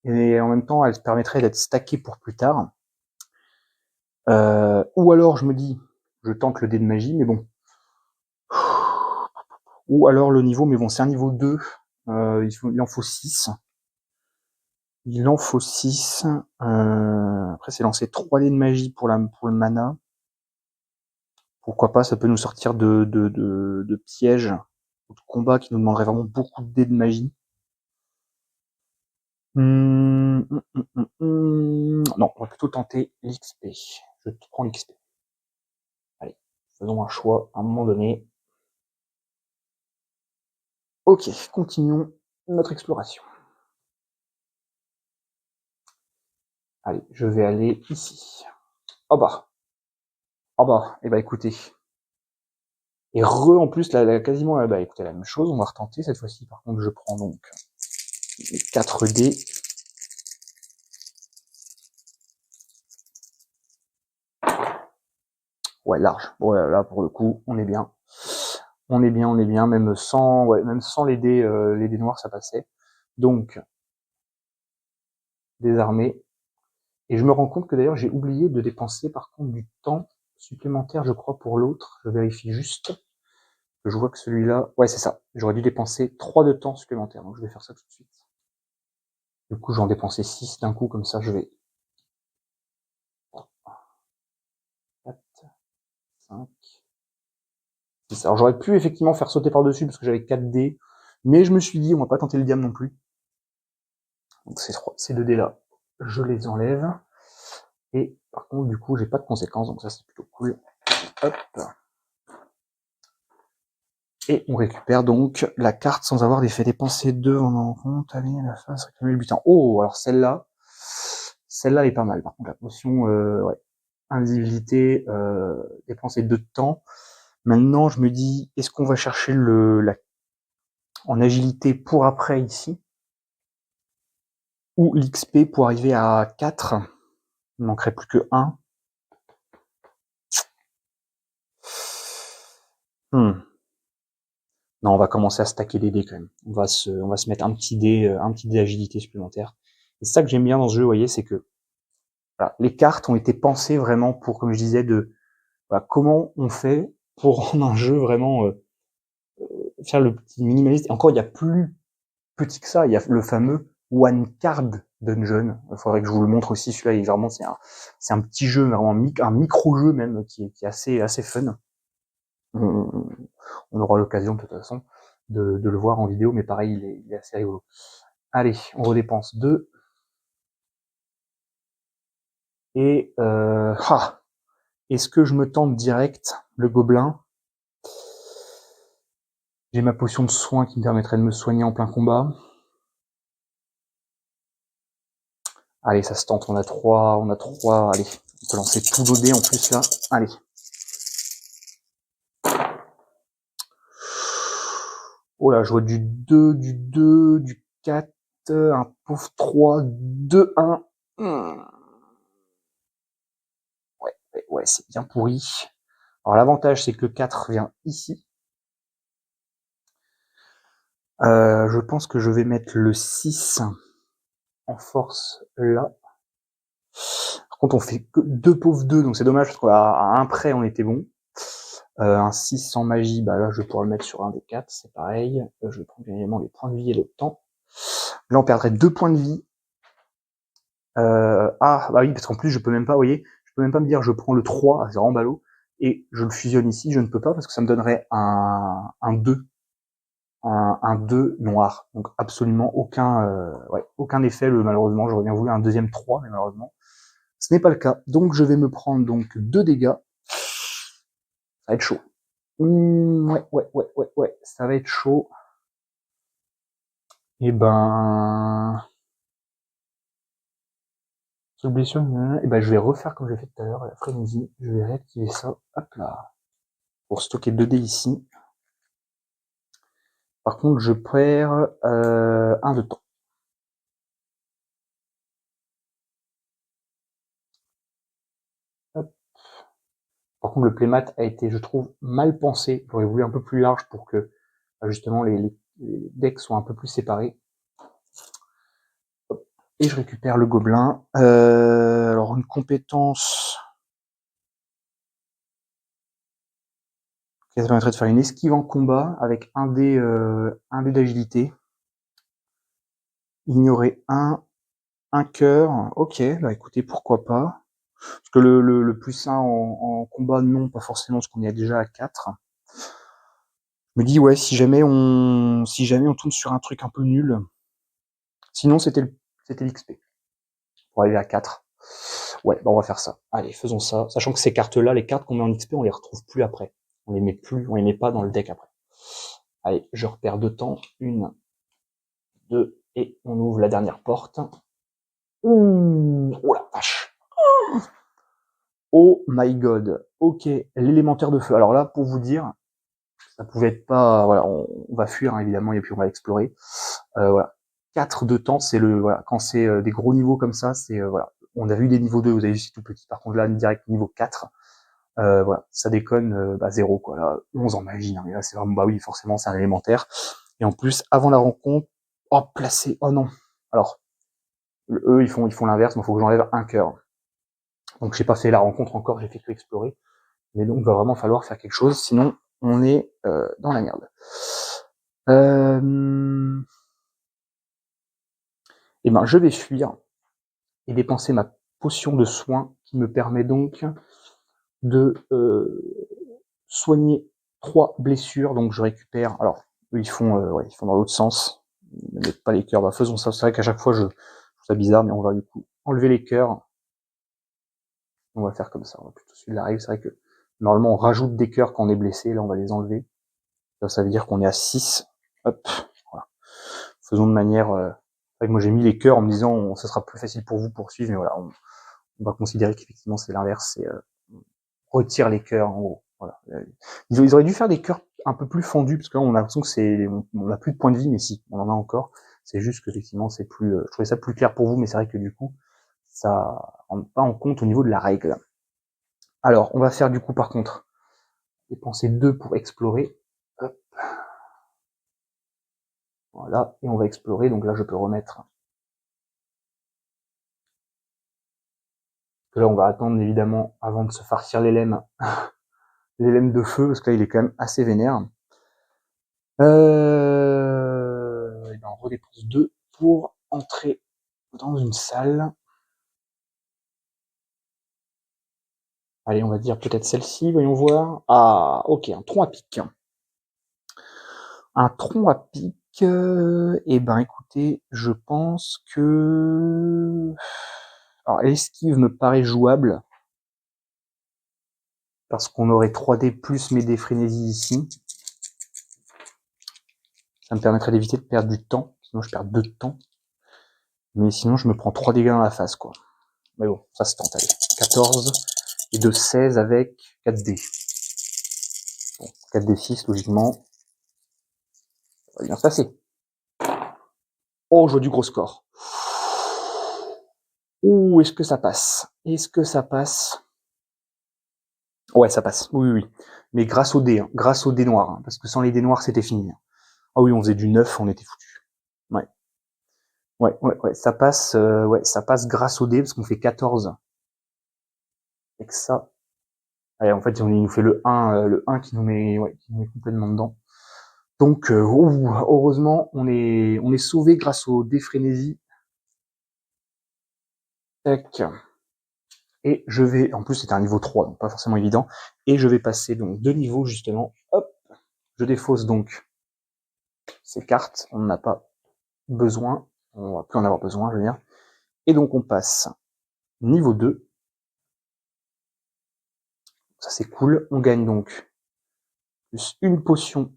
et en même temps, elle permettrait d'être stackée pour plus tard. Ou alors je me dis, je tente le dé de magie, mais bon. Ou alors le niveau, mais bon, c'est un niveau 2, il en faut 6. Il en faut 6. Après, c'est lancer 3 dés de magie pour le mana. Pourquoi pas, ça peut nous sortir de pièges ou de combats qui nous demanderaient vraiment beaucoup de dés de magie. Non, on va plutôt tenter l'XP. Je prends l'XP. Allez, faisons un choix à un moment donné. Ok, continuons notre exploration. Allez, je vais aller ici. Oh bah. Oh bah, eh bah écoutez. Et en plus, là, quasiment, bah écoutez, la même chose, on va retenter cette fois-ci. Par contre, je prends donc les 4 dés. Ouais, large. Bon, là, pour le coup, on est bien. On est bien, même sans les dés noirs, ça passait. Donc, désarmé. Et je me rends compte que d'ailleurs, j'ai oublié de dépenser, par contre, du temps supplémentaire, je crois, pour l'autre. Je vérifie juste. Je vois que celui-là, ouais, c'est ça. J'aurais dû dépenser 3 de temps supplémentaire. Donc, je vais faire ça tout de suite. Du coup, j'en dépensais 6 d'un coup, comme ça, je vais 4, 5, 6. Alors, j'aurais pu effectivement faire sauter par-dessus parce que j'avais 4 dés. Mais je me suis dit, on va pas tenter le diable non plus. Donc, ces 2 dés-là, je les enlève. Et par contre, du coup, j'ai pas de conséquences. Donc, ça, c'est plutôt cool. Hop. Et on récupère donc la carte sans avoir fait dépenser 2 en compte. Allez, à la face, réclamer le butin. Oh, alors celle-là est pas mal. Par contre, la potion, ouais, invisibilité, dépenser 2 de temps. Maintenant, je me dis, est-ce qu'on va chercher en agilité pour après ici, ou l'XP pour arriver à 4. Il ne manquerait plus que 1. Non, on va commencer à stacker des dés quand même. On va se mettre un petit dé d'agilité supplémentaire. Et c'est ça que j'aime bien dans ce jeu, vous voyez, c'est que voilà, les cartes ont été pensées vraiment pour, comme je disais, voilà, comment on fait pour rendre un jeu vraiment faire le petit minimaliste. Et encore, il y a plus petit que ça. Il y a le fameux One Card Dungeon. Il faudrait que je vous le montre aussi. Celui-là, vraiment, c'est un petit jeu, vraiment un micro-jeu même, qui est assez fun. On aura l'occasion de toute façon de le voir en vidéo, mais pareil, il est assez rigolo. Allez, on redépense 2. Et est-ce que je me tente direct le gobelin? J'ai ma potion de soin qui me permettrait de me soigner en plein combat. Allez, ça se tente, on a 3, allez, on peut lancer tout nos dés en plus là. Allez. Oh là, je vois du 2, du 4, un pauvre 3, 2, 1. Ouais, c'est bien pourri. Alors l'avantage, c'est que le 4 vient ici. Je pense que je vais mettre le 6 en force là. Par contre, on fait que 2 pauvres 2, donc c'est dommage parce qu'à un près, on était bon. Un 6 sans magie, bah là, je vais pouvoir le mettre sur un des 4, c'est pareil. Je vais prendre bien évidemment les points de vie et le temps. Là, on perdrait 2 points de vie. Bah oui, parce qu'en plus, je peux même pas, vous voyez, je peux même pas me dire, je prends le 3, c'est vraiment ballot, et je le fusionne ici, je ne peux pas, parce que ça me donnerait un 2. Un 2 noir. Donc absolument aucun effet, malheureusement. J'aurais bien voulu un deuxième 3, mais malheureusement, ce n'est pas le cas. Donc je vais me prendre donc 2 dégâts. Ça va être chaud. Ouais, ça va être chaud. Et ben... Sur blessure, et ben je vais refaire comme j'ai fait tout à l'heure, l'après-midi. Je vais réactiver ça. Hop là. Pour stocker 2 dés ici. Par contre, je perds 1 de temps. Hop. Par contre, le playmat a été, je trouve, mal pensé. J'aurais voulu un peu plus large pour que justement les decks soient un peu plus séparés. Et je récupère le gobelin. Alors une compétence qui permettrait de faire une esquive en combat avec un dé d'agilité. Ignorer un cœur. Ok, bah écoutez, pourquoi pas. Parce que le plus 1 en combat, non, pas forcément, parce qu'on est déjà à 4. Je me dis, ouais, si jamais on tombe sur un truc un peu nul. Sinon, c'était l'XP. Pour arriver à 4. Ouais, bah on va faire ça. Allez, faisons ça. Sachant que ces cartes-là, les cartes qu'on met en XP, on les retrouve plus après. On les met pas dans le deck après. Allez, je repère 2 temps. 1, 2, et on ouvre la dernière porte. Ouh, oh la vache. Oh my god. Ok, l'élémentaire de feu. Alors là, pour vous dire, ça pouvait être pas... Voilà, on va fuir, hein, évidemment, et puis on va explorer. Voilà. 4 de temps, c'est voilà, quand c'est des gros niveaux comme ça, c'est voilà. On a vu des niveaux 2, vous avez vu, c'est tout petit. Par contre, là, direct niveau 4, voilà, ça déconne, 0, quoi. Là, 11 en magie, hein, et là, c'est vraiment, bah oui, forcément, c'est un élémentaire. Et en plus, avant la rencontre, oh, placé, oh non. Alors, eux, ils font l'inverse, mais il faut que j'enlève un cœur. Donc, j'ai pas fait la rencontre encore, j'ai fait que explorer. Mais donc, il va vraiment falloir faire quelque chose, sinon, on est dans la merde. Et ben, je vais fuir et dépenser ma potion de soin qui me permet donc de soigner 3 blessures. Donc je récupère. Alors eux ils font dans l'autre sens. Ils ne mettent pas les cœurs. Bah faisons ça. C'est vrai qu'à chaque fois je trouve ça bizarre, mais on va du coup enlever les cœurs. On va faire comme ça. On va plutôt suivre la règle. C'est vrai que normalement on rajoute des cœurs quand on est blessé. Là on va les enlever. Ça veut dire qu'on est à 6. Hop. Voilà. Faisons de manière. Moi j'ai mis les cœurs en me disant ça sera plus facile pour vous pour suivre, mais voilà, on va considérer qu'effectivement c'est l'inverse, c'est retire les cœurs en gros. Voilà. Ils auraient dû faire des cœurs un peu plus fendus, parce que là on a l'impression que on a plus de points de vie, mais si, on en a encore. C'est juste qu'effectivement c'est plus, je trouvais ça plus clair pour vous, mais c'est vrai que du coup, ça rend pas en compte au niveau de la règle. Alors, on va faire du coup par contre, dépenser 2 pour explorer. Hop. Voilà, et on va explorer, donc là je peux remettre. Que là on va attendre évidemment avant de se farcir l'élème de feu, parce que là il est quand même assez vénère. Et ben on redépense 2 pour entrer dans une salle. Allez, on va dire peut-être celle-ci, voyons voir. Ah, ok, un tronc à pic. Un tronc à pic, et ben écoutez, je pense que... Alors l'esquive me paraît jouable, parce qu'on aurait 3D plus mes frénésie ici. Ça me permettrait d'éviter de perdre du temps, sinon je perds 2 de temps. Mais sinon je me prends 3 dégâts dans la face, quoi. Mais bon, ça se tente, allez. 14 et de 16 avec 4D. Bon, 4D6, logiquement. Ça va bien se passer. Oh, je vois du gros score. Ouh, est-ce que ça passe? Est-ce que ça passe? Ouais, ça passe. Oui, oui, oui. Mais grâce au dé, hein. Grâce au dé noir, hein. Parce que sans les dés noirs, c'était fini. Ah oui, on faisait du 9, on était foutu. Ouais. Ouais, ouais, ouais. Ouais, ça passe grâce au dé, parce qu'on fait 14. Et que ça. Allez, en fait, il nous fait le 1 qui nous met, ouais, qui nous met complètement dedans. Donc, heureusement, on est sauvé grâce au dé frénésie. Tac. Et je vais, en plus c'était un niveau 3, donc pas forcément évident, et je vais passer donc 2 niveaux justement. Hop, je défausse donc ces cartes, on n'en a pas besoin, on va plus en avoir besoin, je veux dire. Et donc on passe niveau 2, ça c'est cool, on gagne donc plus une potion,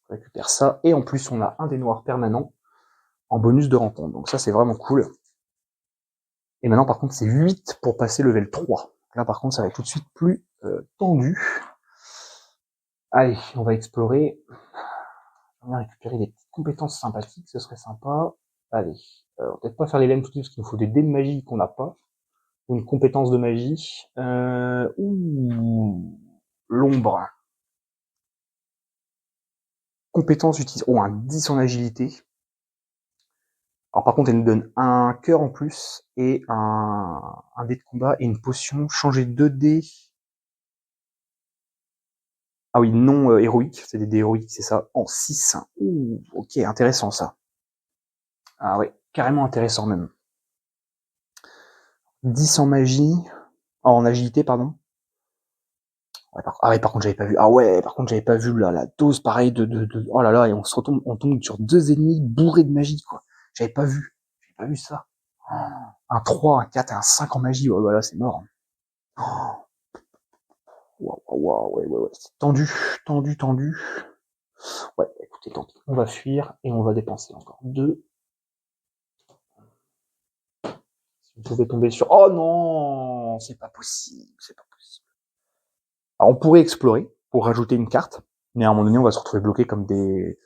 on récupère ça, et en plus on a un des noirs permanent en bonus de rencontre, donc ça c'est vraiment cool. Et maintenant par contre c'est 8 pour passer level 3. Là par contre ça va être tout de suite plus tendu. Allez, on va explorer. On va récupérer des petites compétences sympathiques, ce serait sympa. Allez, peut-être pas faire les laines tout de suite parce qu'il nous faut des dés de magie qu'on n'a pas, ou une compétence de magie. Ouh, l'ombre. Compétence utilise. Oh, un 10 en agilité. Alors par contre, elle nous donne un cœur en plus et un dé de combat et une potion. Changer 2 dés. Ah oui, non héroïque, c'est des dés héroïques, c'est ça, en 6. Ouh, ok, intéressant ça. Ah ouais, carrément intéressant même. 10 en magie, en agilité, pardon. Ouais, ah ouais, par contre, j'avais pas vu. Ah ouais, par contre, j'avais pas vu la dose pareille oh là là, et on tombe sur 2 ennemis bourrés de magie, quoi. J'avais pas vu ça. Oh, un 3, un 4 et un 5 en magie, ouais, voilà, c'est mort. Oh, waouh, waouh, ouais, ouais, ouais, c'est tendu, tendu, tendu. Ouais, écoutez, tant pis. On va fuir et on va dépenser encore 2. Si vous pouvez tomber sur... Oh non, c'est pas possible, c'est pas possible. Alors, on pourrait explorer pour rajouter une carte, mais à un moment donné, on va se retrouver bloqué comme des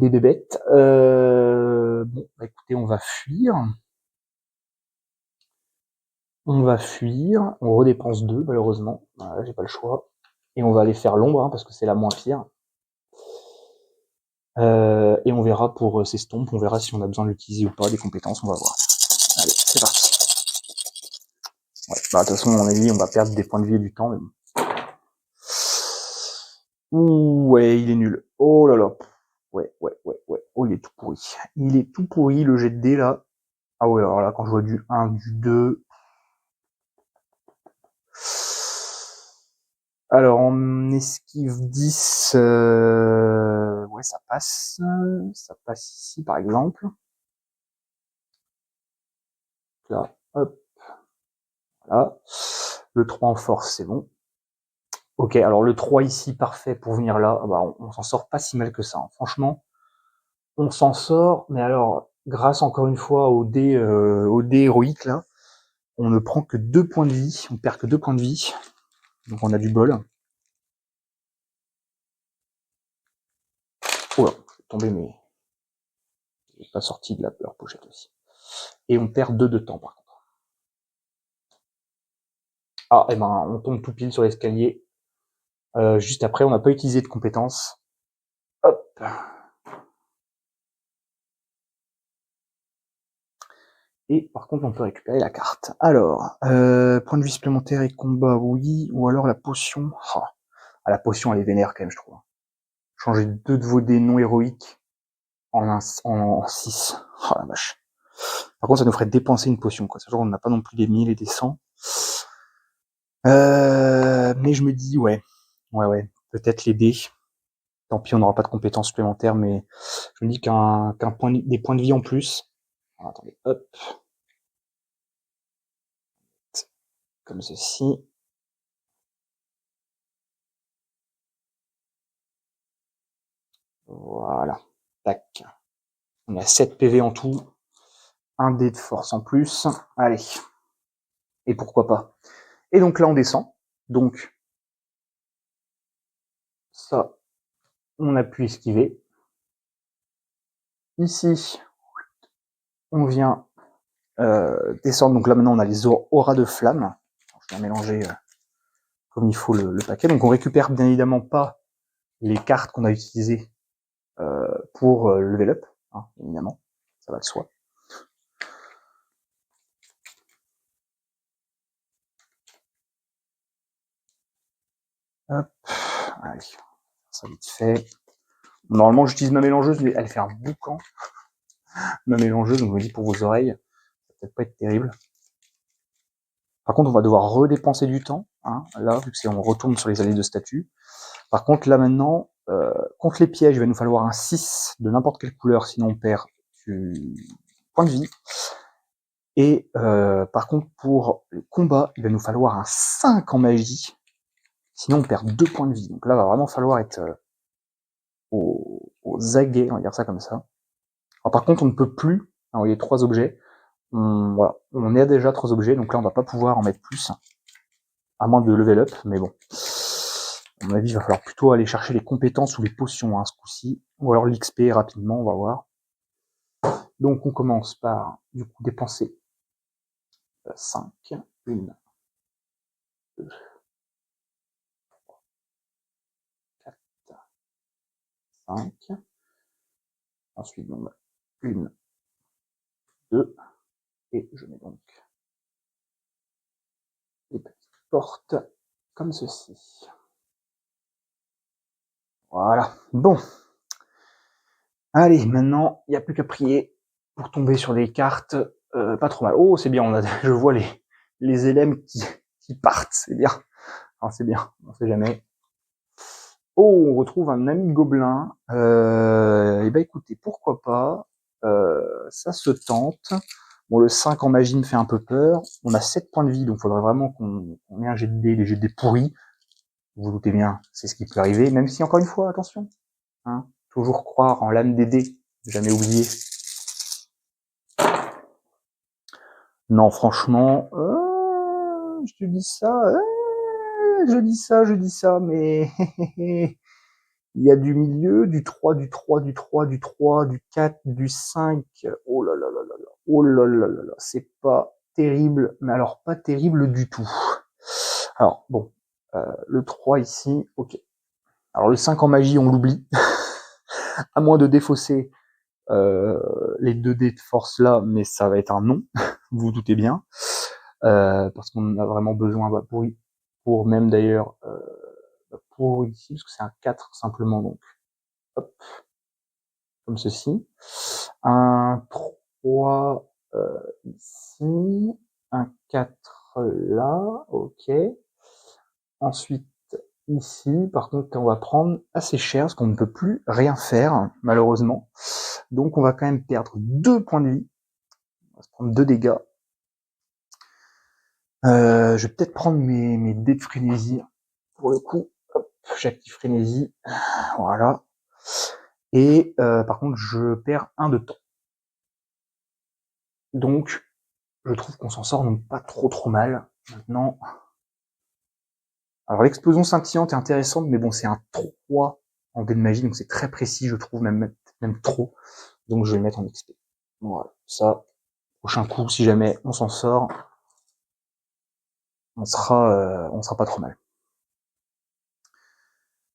bébêtes. Bon, bah écoutez, on va fuir. On va fuir. On redépense 2, malheureusement. Voilà, j'ai pas le choix. Et on va aller faire l'ombre, hein, parce que c'est la moins pire. Et on verra pour ces stompes, on verra si on a besoin de l'utiliser ou pas, des compétences, on va voir. Allez, c'est parti. Ouais, bah de toute façon, à mon avis, on va perdre des points de vie et du temps, mais bon. Ouh, ouais, il est nul. Oh là là. Ouais, ouais, ouais, ouais. Oh, il est tout pourri. Il est tout pourri, le jet de dés, là. Ah ouais, alors là, quand je vois du 1, du 2... Alors, en esquive 10, ouais, ça passe. Ça passe ici, par exemple. Là, hop, voilà. Le 3 en force, c'est bon. Ok, alors le 3 ici, parfait pour venir là. Bah, on s'en sort pas si mal que ça, hein. Franchement, on s'en sort, mais alors, grâce encore une fois au dé héroïque, là, on ne prend que 2 points de vie, on perd que 2 points de vie. Donc on a du bol. Oh là, je vais tomber, mais j'ai pas sorti de leur pochette aussi. Et on perd 2 de temps, par contre. Ah, et ben, on tombe tout pile sur l'escalier. Juste après, on n'a pas utilisé de compétences. Hop. Et par contre, on peut récupérer la carte. Alors, point de vue supplémentaire et combat, oui. Ou alors la potion. Oh. Ah, la potion, elle est vénère quand même, je trouve. changer 2 de vos dés non héroïques en 6. Oh la vache. Par contre, ça nous ferait dépenser une potion, quoi. Sachant qu'on n'a pas non plus des 1000 et des 100. Mais je me dis, ouais, peut-être les dés. Tant pis, on n'aura pas de compétences supplémentaires, mais je me dis des points de vie en plus. Alors, attendez, hop. Comme ceci. Voilà. Tac. On a 7 PV en tout. Un dé de force en plus. Allez. Et pourquoi pas. Et donc là, on descend. Donc, ça, on a pu esquiver. Ici, on vient descendre. Donc là, maintenant, on a les auras de flamme. Je vais mélanger comme il faut le paquet. Donc, on récupère bien évidemment pas les cartes qu'on a utilisées pour level up, hein, évidemment. Ça va de soi. Hop, allez, ça vite fait. Normalement, j'utilise ma mélangeuse, mais elle fait un boucan. Ma mélangeuse, donc je me dis pour vos oreilles, ça va peut-être pas être terrible. Par contre, on va devoir redépenser du temps, hein, là, vu que on retourne sur les allées de statut. Par contre, là maintenant, contre les pièges, il va nous falloir un 6 de n'importe quelle couleur, sinon on perd du point de vie. Et par contre, pour le combat, il va nous falloir un 5 en magie, sinon on perd 2 points de vie. Donc là, il va vraiment falloir être aux aguets, on va dire ça comme ça. Alors, par contre, on ne peut plus envoyer 3 objets. Voilà, on est déjà 3 objets, donc là, on va pas pouvoir en mettre plus, à moins de level up, mais bon. À mon avis, il va falloir plutôt aller chercher les compétences ou les potions, hein, ce coup-ci, ou alors l'XP rapidement, on va voir. Donc, on commence par, du coup, dépenser 5, 1, 2, 4, 5. Ensuite, donc, 1, 2, et je mets donc les petites portes comme ceci. Voilà. Bon. Allez, maintenant, il n'y a plus qu'à prier pour tomber sur des cartes pas trop mal. Oh, c'est bien, je vois les élèves qui partent, c'est bien. Alors, c'est bien, on sait jamais. Oh, on retrouve un ami gobelin. Et ben écoutez, pourquoi pas. Ça se tente. Bon, le 5 en magie me fait un peu peur. On a 7 points de vie, donc il faudrait vraiment qu'on ait un jet de dés, des jets de dés pourris. Vous vous doutez bien, c'est ce qui peut arriver, même si, encore une fois, attention, hein, toujours croire en l'âme des dés, jamais oublier. Non, franchement, je te dis ça, je dis ça, mais il y a du milieu, du 3, du 3, du 3, du 3, du 4, du 5. Oh là là là là là. Oh là là là là. C'est pas terrible, mais alors pas terrible du tout. Alors, bon, le 3 ici, ok. Alors le 5 en magie, on l'oublie. À moins de défausser les 2 dés de force là, mais ça va être un non, vous vous doutez bien. Parce qu'on a vraiment besoin pour même d'ailleurs pour ici, parce que c'est un 4 simplement, donc hop, comme ceci. Un 3 ici, un 4 là, ok. Ensuite, ici, par contre, on va prendre assez cher, parce qu'on ne peut plus rien faire, malheureusement. Donc on va quand même perdre 2 points de vie. On va se prendre 2 dégâts. Je vais peut-être prendre mes dés de frénésie. Pour le coup, hop, j'active frénésie. Voilà. Et par contre, je perds 1 de temps. Donc, je trouve qu'on s'en sort donc pas trop mal. Maintenant, alors l'explosion scintillante est intéressante, mais bon, c'est un 3 en dés de magie, donc c'est très précis, je trouve, même trop. Donc je vais le mettre en XP. Voilà, ça, prochain coup, si jamais on s'en sort, on sera pas trop mal.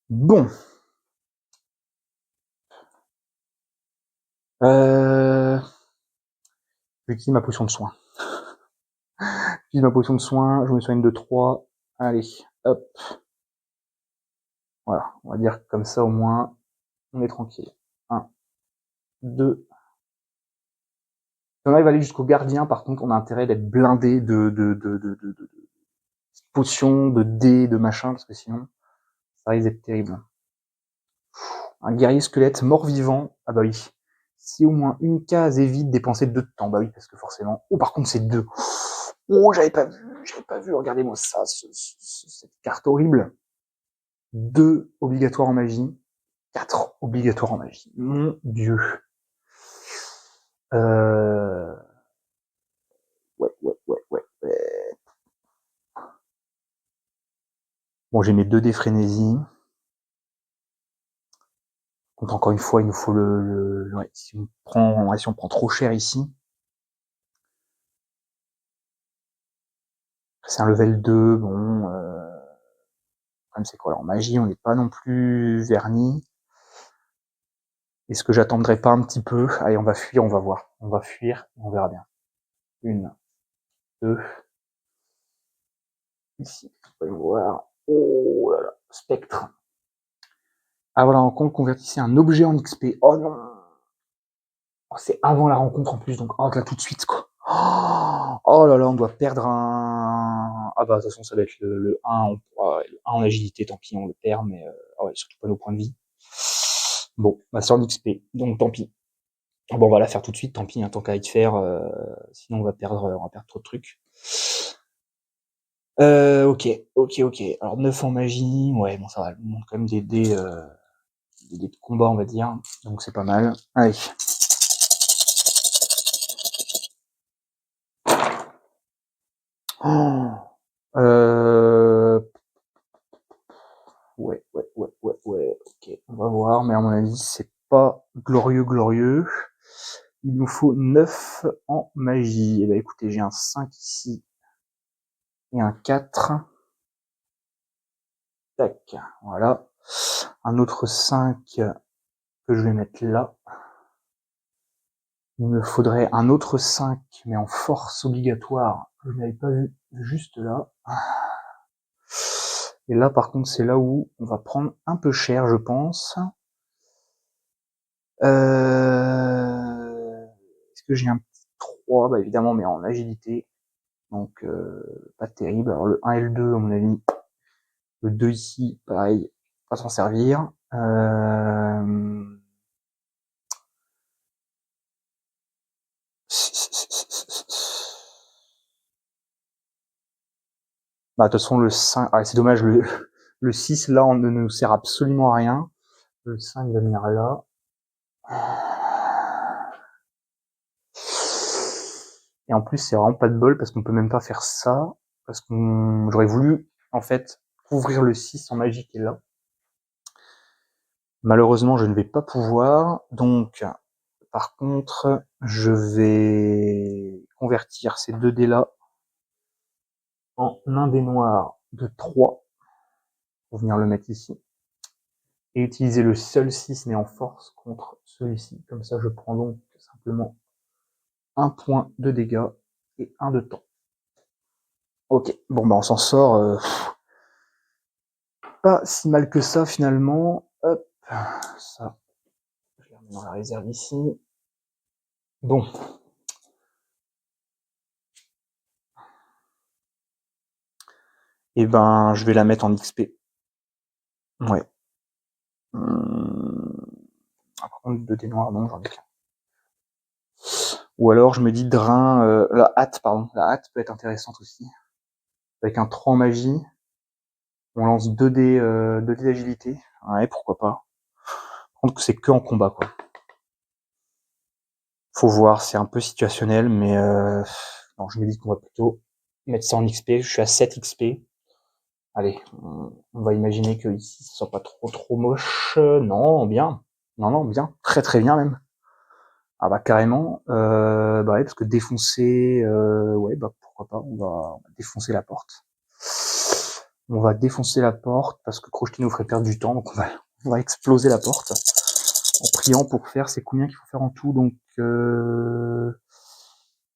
Bon. J'utilise ma potion de soin. J'utilise ma potion de soin, je me soigne de 3. Allez, hop. Voilà, on va dire comme ça au moins, On est tranquille. 1, 2. Si on arrive à aller jusqu'au gardien, par contre, on a intérêt d'être blindé de potions, de dés, de machin, parce que sinon, ça risque d'être terrible. Un guerrier squelette mort-vivant, ah bah oui. Si au moins une case est vide, dépensez 2 de temps, bah oui, parce que forcément... Oh, par contre, c'est 2. Oh, j'avais pas vu, regardez-moi ça, cette carte horrible. 2 obligatoires en magie, 4 obligatoires en magie. Mon Dieu. Ouais. Bon, j'ai mes 2 dés frénésie. Donc encore une fois, il nous faut ouais, si on prend trop cher ici. C'est un level 2, bon, le problème c'est quoi, en magie, on n'est pas non plus verni. Est-ce que j'attendrai pas un petit peu? Allez, on va fuir, on va voir. On va fuir, on verra bien. 1, 2. Ici, on va voir. Oh là là, spectre. Ah voilà, en compte, convertissez un objet en XP. Oh non! Oh, c'est avant la rencontre en plus, donc oh, là tout de suite quoi. Oh là là, on doit perdre un... Ah bah de toute façon ça va être le 1, le 1 en agilité, tant pis on le perd, mais ah ouais, surtout pas nos points de vie. Bon, bah c'est en XP, donc tant pis. Bon, on va la faire tout de suite, tant pis, hein, tant qu'à y faire, sinon on va perdre trop de trucs. Ok. Alors 9 en magie, ouais, bon ça va, on monte quand même des dés de combat, on va dire, donc c'est pas mal. Allez. Oh, ouais, ok, on va voir, mais à mon avis, c'est pas glorieux. Il nous faut 9 en magie. Et bah écoutez, j'ai un 5 ici et un 4. Tac, voilà. Un autre 5 que je vais mettre là. Il me faudrait un autre 5, mais en force obligatoire. Je n'avais pas vu juste là. Et là, par contre, c'est là où on va prendre un peu cher, je pense. Est-ce que j'ai un petit 3? Bah évidemment, mais en agilité. Donc, pas terrible. Alors, le 1 et le 2, à mon avis. Le 2 ici, pareil, pas s'en servir. Bah, de toute façon, le 5... Ah, c'est dommage, le 6, là, on ne nous sert absolument à rien. Le 5 va venir là. Et en plus, c'est vraiment pas de bol parce qu'on peut même pas faire ça. Parce que j'aurais voulu, en fait, couvrir le 6 en magie qui est là. Malheureusement, je ne vais pas pouvoir. Donc, par contre, je vais convertir ces 2 dés là en un dé noir de 3 pour venir le mettre ici. Et utiliser le seul 6 mais en force contre celui-ci. Comme ça, je prends donc simplement un point de dégâts et un de temps. Ok, bon bah on s'en sort pas si mal que ça finalement. Hop, ça, je les remets dans la réserve ici. Bon. Et ben, je vais la mettre en XP. Ouais. Par contre, 2 dés noirs, non, j'en ai qu'un. Ou alors, je me dis drain, la hâte, pardon. La hâte peut être intéressante aussi. Avec un 3 en magie, on lance 2 dés d'agilité. Ouais, pourquoi pas. Par contre, c'est que en combat, quoi. Faut voir, c'est un peu situationnel, mais non, je me dis qu'on va plutôt mettre ça en XP. Je suis à 7 XP. Allez, on va imaginer que ici, ce soit pas trop moche. Non, bien. Non, bien. Très bien, même. Ah bah carrément, bah ouais, parce que défoncer, ouais, bah pourquoi pas, on va défoncer la porte. On va défoncer la porte parce que crocheter nous ferait perdre du temps, donc on va exploser la porte en priant pour faire, c'est combien qu'il faut faire en tout, donc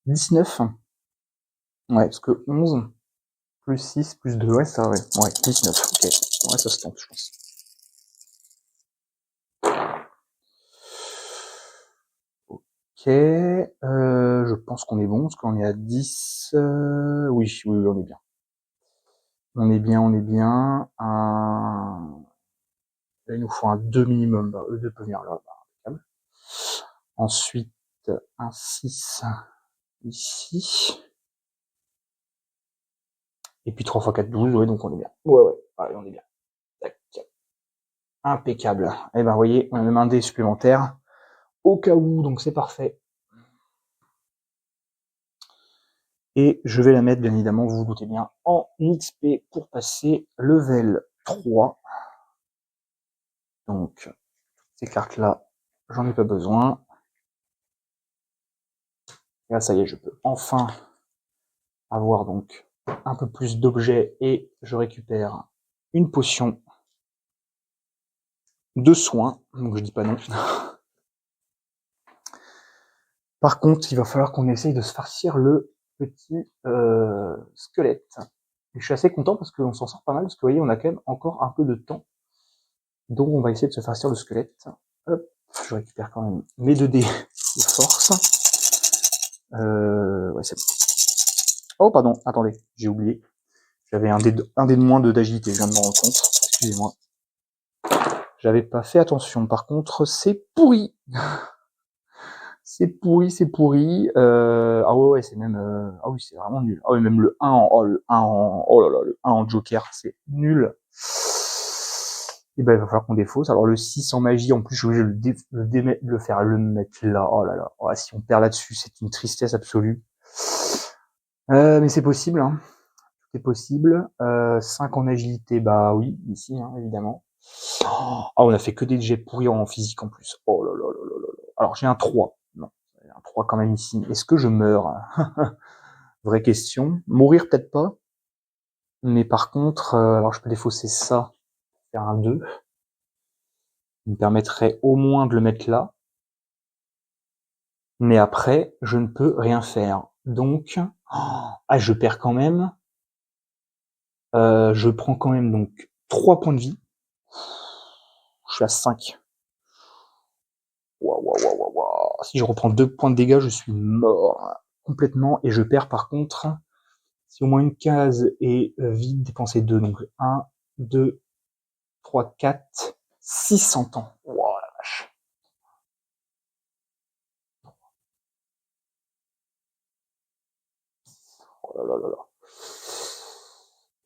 19. Ouais, parce que 11 plus 6 plus 2, ouais, ça, ouais, 19, ok. Ouais, ça se tente, je pense. je pense qu'on est bon, parce qu'on est à 10. Oui, on est bien. On est bien. Là, il nous faut un 2 minimum. Bah, eux deux peuvent venir là. Bah, ensuite, un 6 ici. Et puis 3 x 4, 12, ouais, donc on est bien. Ouais, on est bien. Tac. Impeccable. Et ben, vous voyez, on a même un dé supplémentaire. Au cas où, donc c'est parfait. Et je vais la mettre, bien évidemment, vous vous doutez bien, en XP pour passer level 3. Donc, ces cartes-là, j'en ai pas besoin. Et là, ça y est, je peux enfin avoir donc un peu plus d'objets et je récupère une potion de soins. Donc, je dis pas non. Par contre, il va falloir qu'on essaye de se farcir le petit squelette. Et je suis assez content parce qu'on s'en sort pas mal, parce que vous voyez, on a quand même encore un peu de temps. Donc on va essayer de se farcir le squelette. Hop, je récupère quand même mes 2 dés de force. Ouais, c'est bon. Oh pardon, attendez, j'ai oublié. J'avais un dé de moins d'agilité, je viens de me rendre compte. Excusez-moi. J'avais pas fait attention. Par contre, c'est pourri. C'est pourri. Ah ouais, c'est même. Ah oui, c'est vraiment nul. Ah oui, même le 1 en. Oh, oh là là, le 1 en Joker, c'est nul. Et ben, il va falloir qu'on défausse. Alors, le 6 en magie, en plus, je suis obligé de le mettre là. Oh là là. Oh, si on perd là-dessus, c'est une tristesse absolue. Mais c'est possible, hein. C'est possible. 5 en agilité, bah oui, ici, hein, évidemment. Ah, on a fait que des jets pourris en physique en plus. Oh là là là là là. Alors, j'ai un 3. Non, un 3 quand même ici. Est-ce que je meurs? Vraie question. Mourir, peut-être pas. Mais par contre, alors je peux défausser ça, faire un 2. Il me permettrait au moins de le mettre là. Mais après, je ne peux rien faire. Donc, je perds quand même. Je prends quand même donc 3 points de vie. Je suis à 5. Waouh. Si je reprends 2 points de dégâts, je suis mort complètement. Et je perds par contre, si au moins une case est vide, dépenser 2. Donc 1, 2, 3, 4, 600 ans. Waouh la vache. Oh là là là là.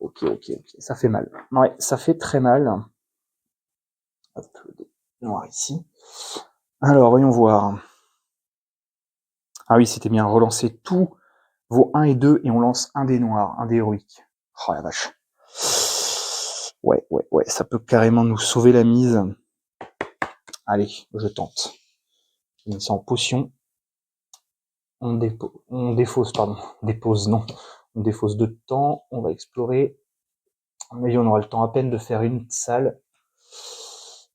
Ok. Ça fait mal. Ouais, ça fait très mal. Hop, le dé noir ici. Alors, voyons voir. Ah oui, c'était bien. Relancer tous vos 1 et 2 et on lance un dé noir, un dé héroïque. Oh la vache. Ouais. Ça peut carrément nous sauver la mise. Allez, je tente. Je mets ça en potion. On défausse, pardon. Dépose, non. On défausse 2 de temps. On va explorer. Mais on aura le temps à peine de faire une salle.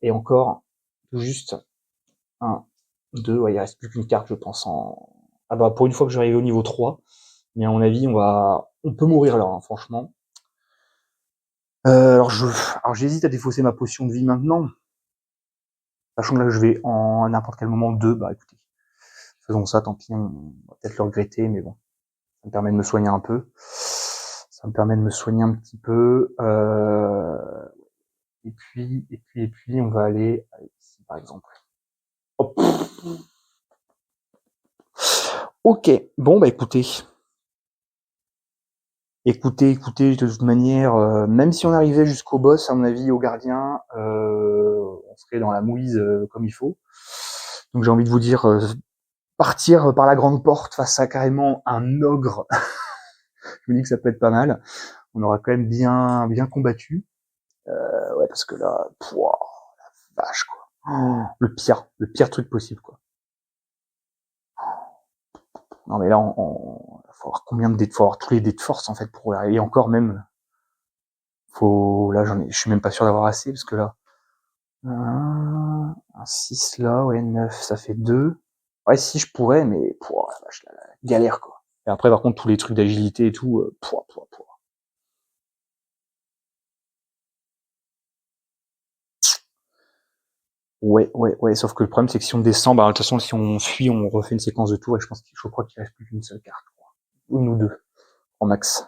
Et encore, tout juste 1, 2. Ouais, il reste plus qu'une carte, je pense. Ah bah, pour une fois que je vais arriver au niveau 3. Mais à mon avis, on peut mourir là, hein, franchement. Alors j'hésite à défausser ma potion de vie maintenant. Sachant que là, je vais à n'importe quel moment 2. Bah, écoutez. Faisons ça, tant pis, on va peut-être le regretter, mais bon. Ça me permet de me soigner un peu. Ça me permet de me soigner un petit peu. Et puis, on va aller ici, par exemple. Hop. Ok, bon, bah écoutez. Écoutez, de toute manière, même si on arrivait jusqu'au boss, à mon avis, au gardien, on serait dans la mouise comme il faut. Donc j'ai envie de vous dire, partir par la grande porte face à carrément un ogre, je me dis que ça peut être pas mal. On aura quand même bien combattu. Ouais, parce que là, pouah, la vache quoi. Oh, le pire truc possible quoi. Non mais là, faut avoir combien de dés, faut avoir tous les dés de force en fait pour y encore même. Là je suis même pas sûr d'avoir assez parce que là, un 6 là, ouais 9, ça fait 2. Ouais si je pourrais, mais pouah, la vache, la galère quoi. Et après par contre tous les trucs d'agilité et tout, pouah. Ouais, sauf que le problème, c'est que si on descend, bah, de toute façon, si on fuit, on refait une séquence de tours, et je crois qu'il reste plus qu'une seule carte, quoi. Une ou deux, en max.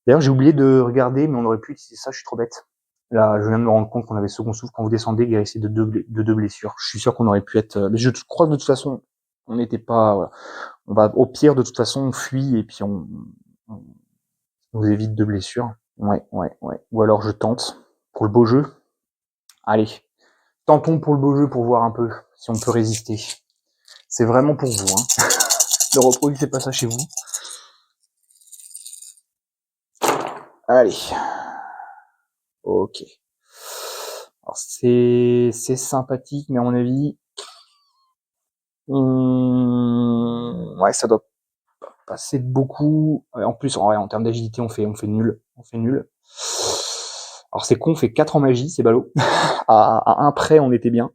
D'ailleurs, j'ai oublié de regarder, mais on aurait pu utiliser ça, je suis trop bête. Là, je viens de me rendre compte qu'on avait second souffle quand vous descendez, guérissez de deux blessures. Je suis sûr qu'on aurait pu être, mais je crois que de toute façon, on n'était pas, voilà. On va, au pire, de toute façon, on fuit, et puis on vous évite deux blessures. Ouais. Ou alors je tente, pour le beau jeu. Allez. Tentons pour le beau jeu pour voir un peu si on peut résister. C'est vraiment pour vous, hein. Ne reproduisez pas ça chez vous. Allez. Ok. Alors c'est sympathique, mais à mon avis, ouais, ça doit passer de beaucoup. En plus, en termes d'agilité, on fait nul. On fait nul. Alors c'est con, on fait 4 en magie, c'est ballot. À un près, on était bien.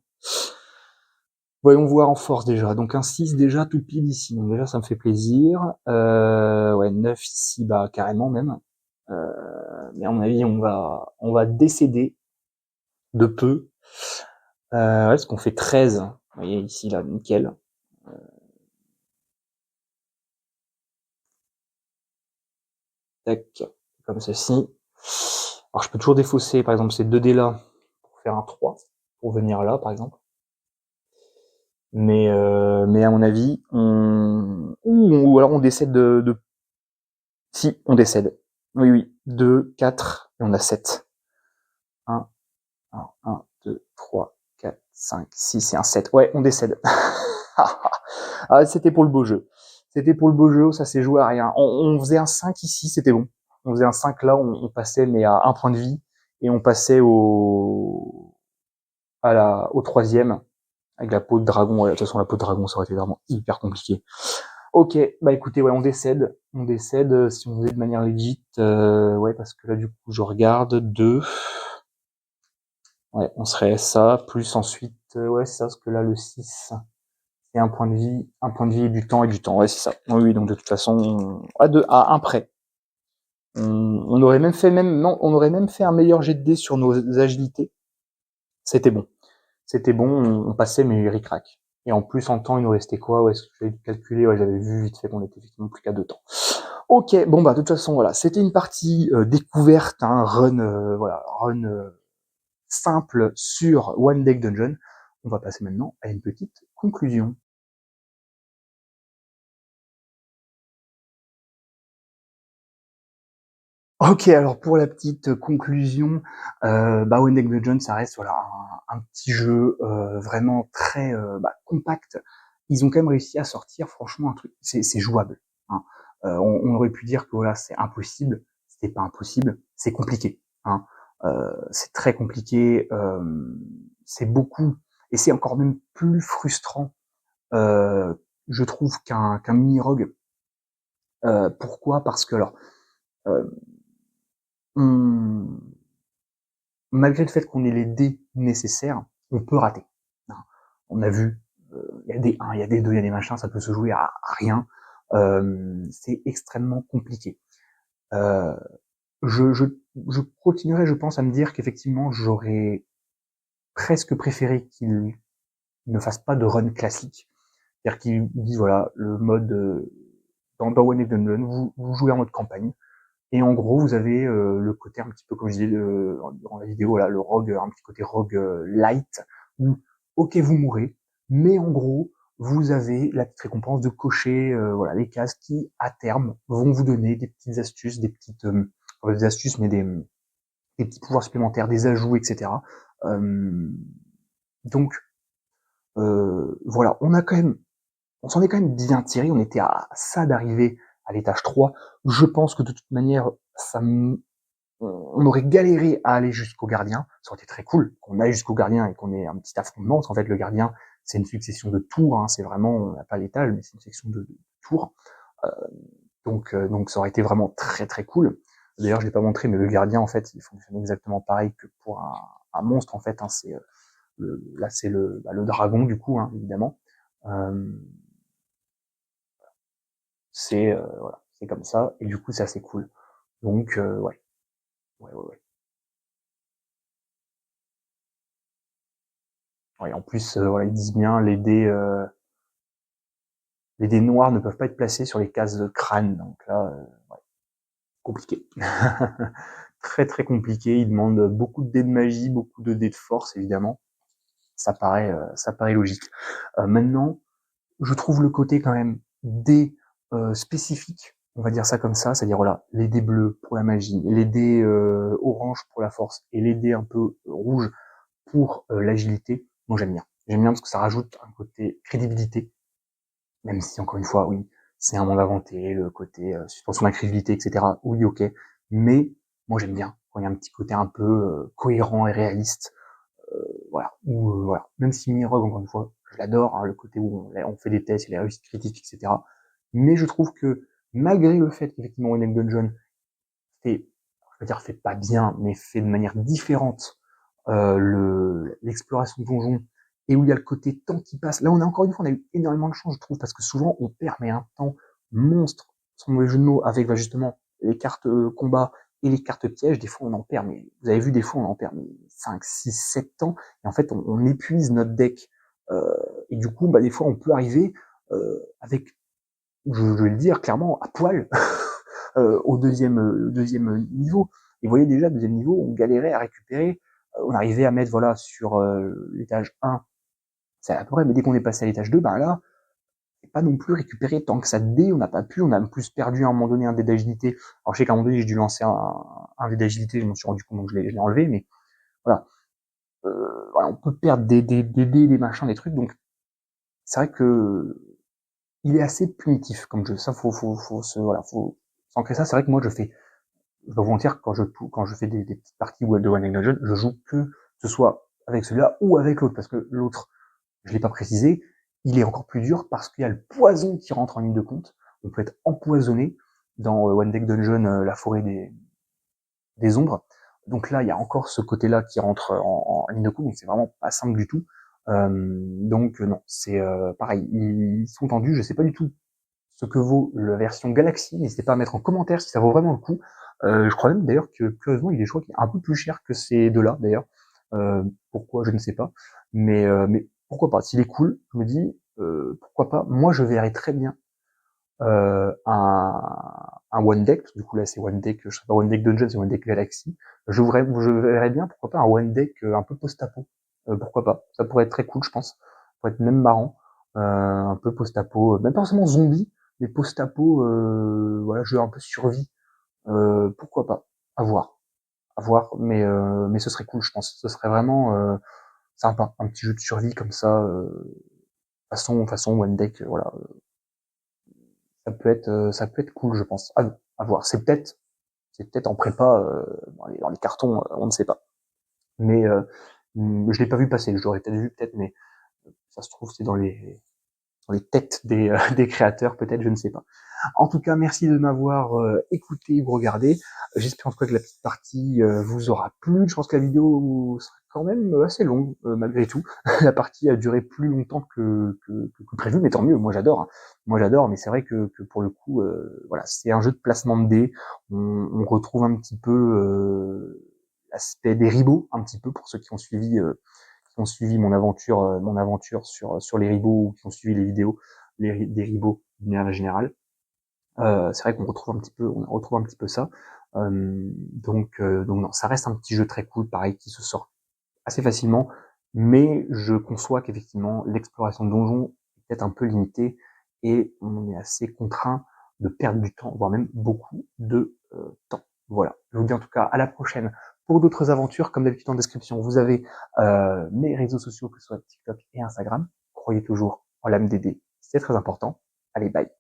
Voyons voir en force déjà. Donc un 6 déjà tout pile ici. Donc déjà ça me fait plaisir. Ouais, 9 ici, bah carrément même. Mais à mon avis on va décéder de peu. Ouais, parce qu'on fait 13. Vous voyez ici là, nickel. Tac, comme ceci. Alors je peux toujours défausser par exemple ces 2 dés là pour faire un 3, pour venir là par exemple. Mais à mon avis, ou alors on décède de... Si, on décède. Oui. 2, 4, et on a 7. 1, 2, 3, 4, 5, 6 et un 7. Ouais, on décède. Ah, c'était pour le beau jeu. C'était pour le beau jeu, ça s'est joué à rien. On faisait un 5 ici, c'était bon. On faisait un 5 là, on passait mais à un point de vie, et on passait au troisième avec la peau de dragon. Ouais, de toute façon, la peau de dragon, ça aurait été vraiment hyper compliqué. Ok, bah écoutez, ouais, on décède. On décède si on faisait de manière legit. Ouais, parce que là, du coup, je regarde 2. Ouais, on serait ça, plus ensuite, ouais, c'est ça, parce que là, le 6, c'est un point de vie et du temps, ouais, c'est ça. Oui, donc de toute façon, à un près. On aurait même fait non, on aurait même fait un meilleur jet de dés sur nos agilités. C'était bon. C'était bon, on passait, mais ric-rac. Et en plus, en temps, il nous restait quoi? Ouais, ce que j'avais calculé, ouais, j'avais vu vite fait qu'on était effectivement plus qu'à 2 temps. Ok, bon bah de toute façon, voilà, c'était une partie découverte, hein, run, voilà, run simple sur One Deck Dungeon. On va passer maintenant à une petite conclusion. Ok, alors pour la petite conclusion, One Deck Dungeon, ça reste voilà un petit jeu vraiment très compact. Ils ont quand même réussi à sortir franchement un truc, c'est jouable. Hein. On aurait pu dire que voilà c'est impossible, c'était pas impossible, c'est compliqué. Hein. C'est très compliqué, c'est beaucoup, et c'est encore même plus frustrant, euh, je trouve, qu'un mini rogue. Pourquoi? Parce que alors euh, on, malgré le fait qu'on ait les dés nécessaires, on peut rater. On a vu, il y a des 1, il y a des 2, il y a des machins, ça peut se jouer à rien. C'est extrêmement compliqué. Euh, je, je, je continuerai, je pense, à me dire qu'effectivement, j'aurais presque préféré qu'il ne fasse pas de run classique. C'est-à-dire qu'il dit, voilà, le mode, dans One Egg Dungeon, vous jouez en mode campagne. Et en gros, vous avez le côté un petit peu, comme je disais dans la vidéo, là, le rogue, un petit côté rogue light, où, ok, vous mourrez, mais en gros, vous avez la petite récompense de cocher voilà, les cases qui, à terme, vont vous donner des petites astuces, des astuces, mais des petits pouvoirs supplémentaires, des ajouts, etc. Euh, donc, voilà, on s'en est quand même bien tiré, on était à ça d'arriver à l'étage 3. Je pense que de toute manière, on aurait galéré à aller jusqu'au gardien. Ça aurait été très cool qu'on aille jusqu'au gardien et qu'on ait un petit affrontement. Parce qu'en fait, le gardien, c'est une succession de tours. Hein, c'est vraiment, on n'a pas l'étage, mais c'est une section de tours. Euh, donc, ça aurait été vraiment très très cool. D'ailleurs, je l'ai pas montré, mais le gardien, en fait, il fonctionne exactement pareil que pour un monstre. En fait, hein, là, c'est le dragon du coup, hein, évidemment. Euh, voilà, c'est comme ça. Et du coup, c'est assez cool. Donc, ouais. Ouais, en plus, voilà, ils disent bien les dés noirs ne peuvent pas être placés sur les cases de crâne, donc là, ouais, compliqué. Très très compliqué, ils demandent beaucoup de dés de magie, beaucoup de dés de force, évidemment. Ça paraît logique. Maintenant, je trouve le côté quand même dés spécifiques, on va dire ça comme ça, c'est-à-dire voilà, les dés bleus pour la magie, les dés orange pour la force et les dés un peu rouges pour l'agilité, moi j'aime bien. J'aime bien parce que ça rajoute un côté crédibilité, même si encore une fois, oui, c'est un monde inventé, le côté suspension d'incrédulité, etc. Oui, ok, mais moi j'aime bien quand il y a un petit côté un peu cohérent et réaliste, voilà. Ou voilà. Même si Mirog, encore une fois, je l'adore, hein, le côté où on fait des tests, il a réussi critiques, etc. Mais je trouve que malgré le fait qu'effectivement One Dungeon fait, je veux dire, fait pas bien, mais fait de manière différente l'exploration de donjon et où il y a le côté temps qui passe. Là, on a encore une fois, on a eu énormément de chance, je trouve, parce que souvent on perd mais un temps monstre, sans mauvais jeu de mots, avec justement les cartes combat et les cartes pièges. Des fois, on en perd, mais vous avez vu, des fois, on en perd mais 5, 6, 7 temps, et en fait, on épuise notre deck. Euh, et du coup, bah, des fois, on peut arriver avec, je vais le dire clairement, à poil au deuxième niveau. Et vous voyez déjà, deuxième niveau, on galérait à récupérer. On arrivait à mettre voilà sur l'étage 1, c'est à peu près, mais dès qu'on est passé à l'étage 2, ben là, c'est pas non plus récupéré tant que ça de dés, on n'a pas pu, on a plus perdu à un moment donné un dé d'agilité. Alors je sais qu'à un moment donné, j'ai dû lancer un dé d'agilité, je m'en suis rendu compte, donc je l'ai enlevé, mais voilà. Voilà, on peut perdre des dés, des machins, des trucs, donc c'est vrai que il est assez punitif comme jeu. Ça, voilà, faut s'ancrer ça. C'est vrai que moi, je dois vous mentir, quand je fais des petites parties de One Night Dungeon, je joue que ce soit avec celui-là ou avec l'autre, parce que l'autre, je l'ai pas précisé, il est encore plus dur parce qu'il y a le poison qui rentre en ligne de compte. On peut être empoisonné dans One Deck Dungeon, la forêt des ombres. Donc là, il y a encore ce côté-là qui rentre en ligne de compte, donc c'est vraiment pas simple du tout. Donc non, c'est pareil, ils sont tendus, je sais pas du tout ce que vaut la version Galaxy. N'hésitez pas à mettre en commentaire si ça vaut vraiment le coup. Je crois même d'ailleurs que curieusement il est, je crois qu'il est un peu plus cher que ces deux-là d'ailleurs. Pourquoi je ne sais pas. Mais pourquoi pas. S'il est cool, je me dis pourquoi pas. Moi je verrais très bien un One Deck. Du coup là c'est One Deck, je sais pas One Deck Dungeon, c'est One Deck Galaxy. Je verrais bien pourquoi pas un One Deck un peu post-apo. Pourquoi pas. Ça pourrait être très cool je pense. Ça pourrait être même marrant. Un peu post-apo, même pas forcément zombie, mais post-apo, voilà, jeu un peu survie, pourquoi pas, à voir, mais ce serait cool, je pense. Ce serait vraiment sympa, un petit jeu de survie comme ça, façon One Deck, voilà, ça peut être cool, je pense. À voir. C'est peut-être en prépa dans les cartons, on ne sait pas. Mais je l'ai pas vu passer. Je l'aurais peut-être vu, peut-être, mais ça se trouve c'est dans les têtes des créateurs, peut-être, je ne sais pas. En tout cas, merci de m'avoir écouté ou regardé. J'espère en tout cas que la petite partie vous aura plu. Je pense que la vidéo sera quand même assez longue malgré tout. La partie a duré plus longtemps que prévu, mais tant mieux. Moi j'adore. Hein. Moi j'adore, mais c'est vrai que pour le coup, voilà, c'est un jeu de placement de dés. On retrouve un petit peu l'aspect des ribots, un petit peu pour ceux qui ont suivi mon aventure sur les ribots ou qui ont suivi les vidéos des ribots d'une manière générale. C'est vrai qu'on retrouve un petit peu, on retrouve un petit peu ça. Donc non, ça reste un petit jeu très cool, pareil, qui se sort assez facilement, mais je conçois qu'effectivement l'exploration de donjons est peut-être un peu limitée et on est assez contraint de perdre du temps, voire même beaucoup de temps. Voilà. Je vous dis en tout cas à la prochaine pour d'autres aventures. Comme d'habitude en description, vous avez mes réseaux sociaux, que ce soit TikTok et Instagram. Croyez toujours en l'âme des dés, c'est très important. Allez, bye.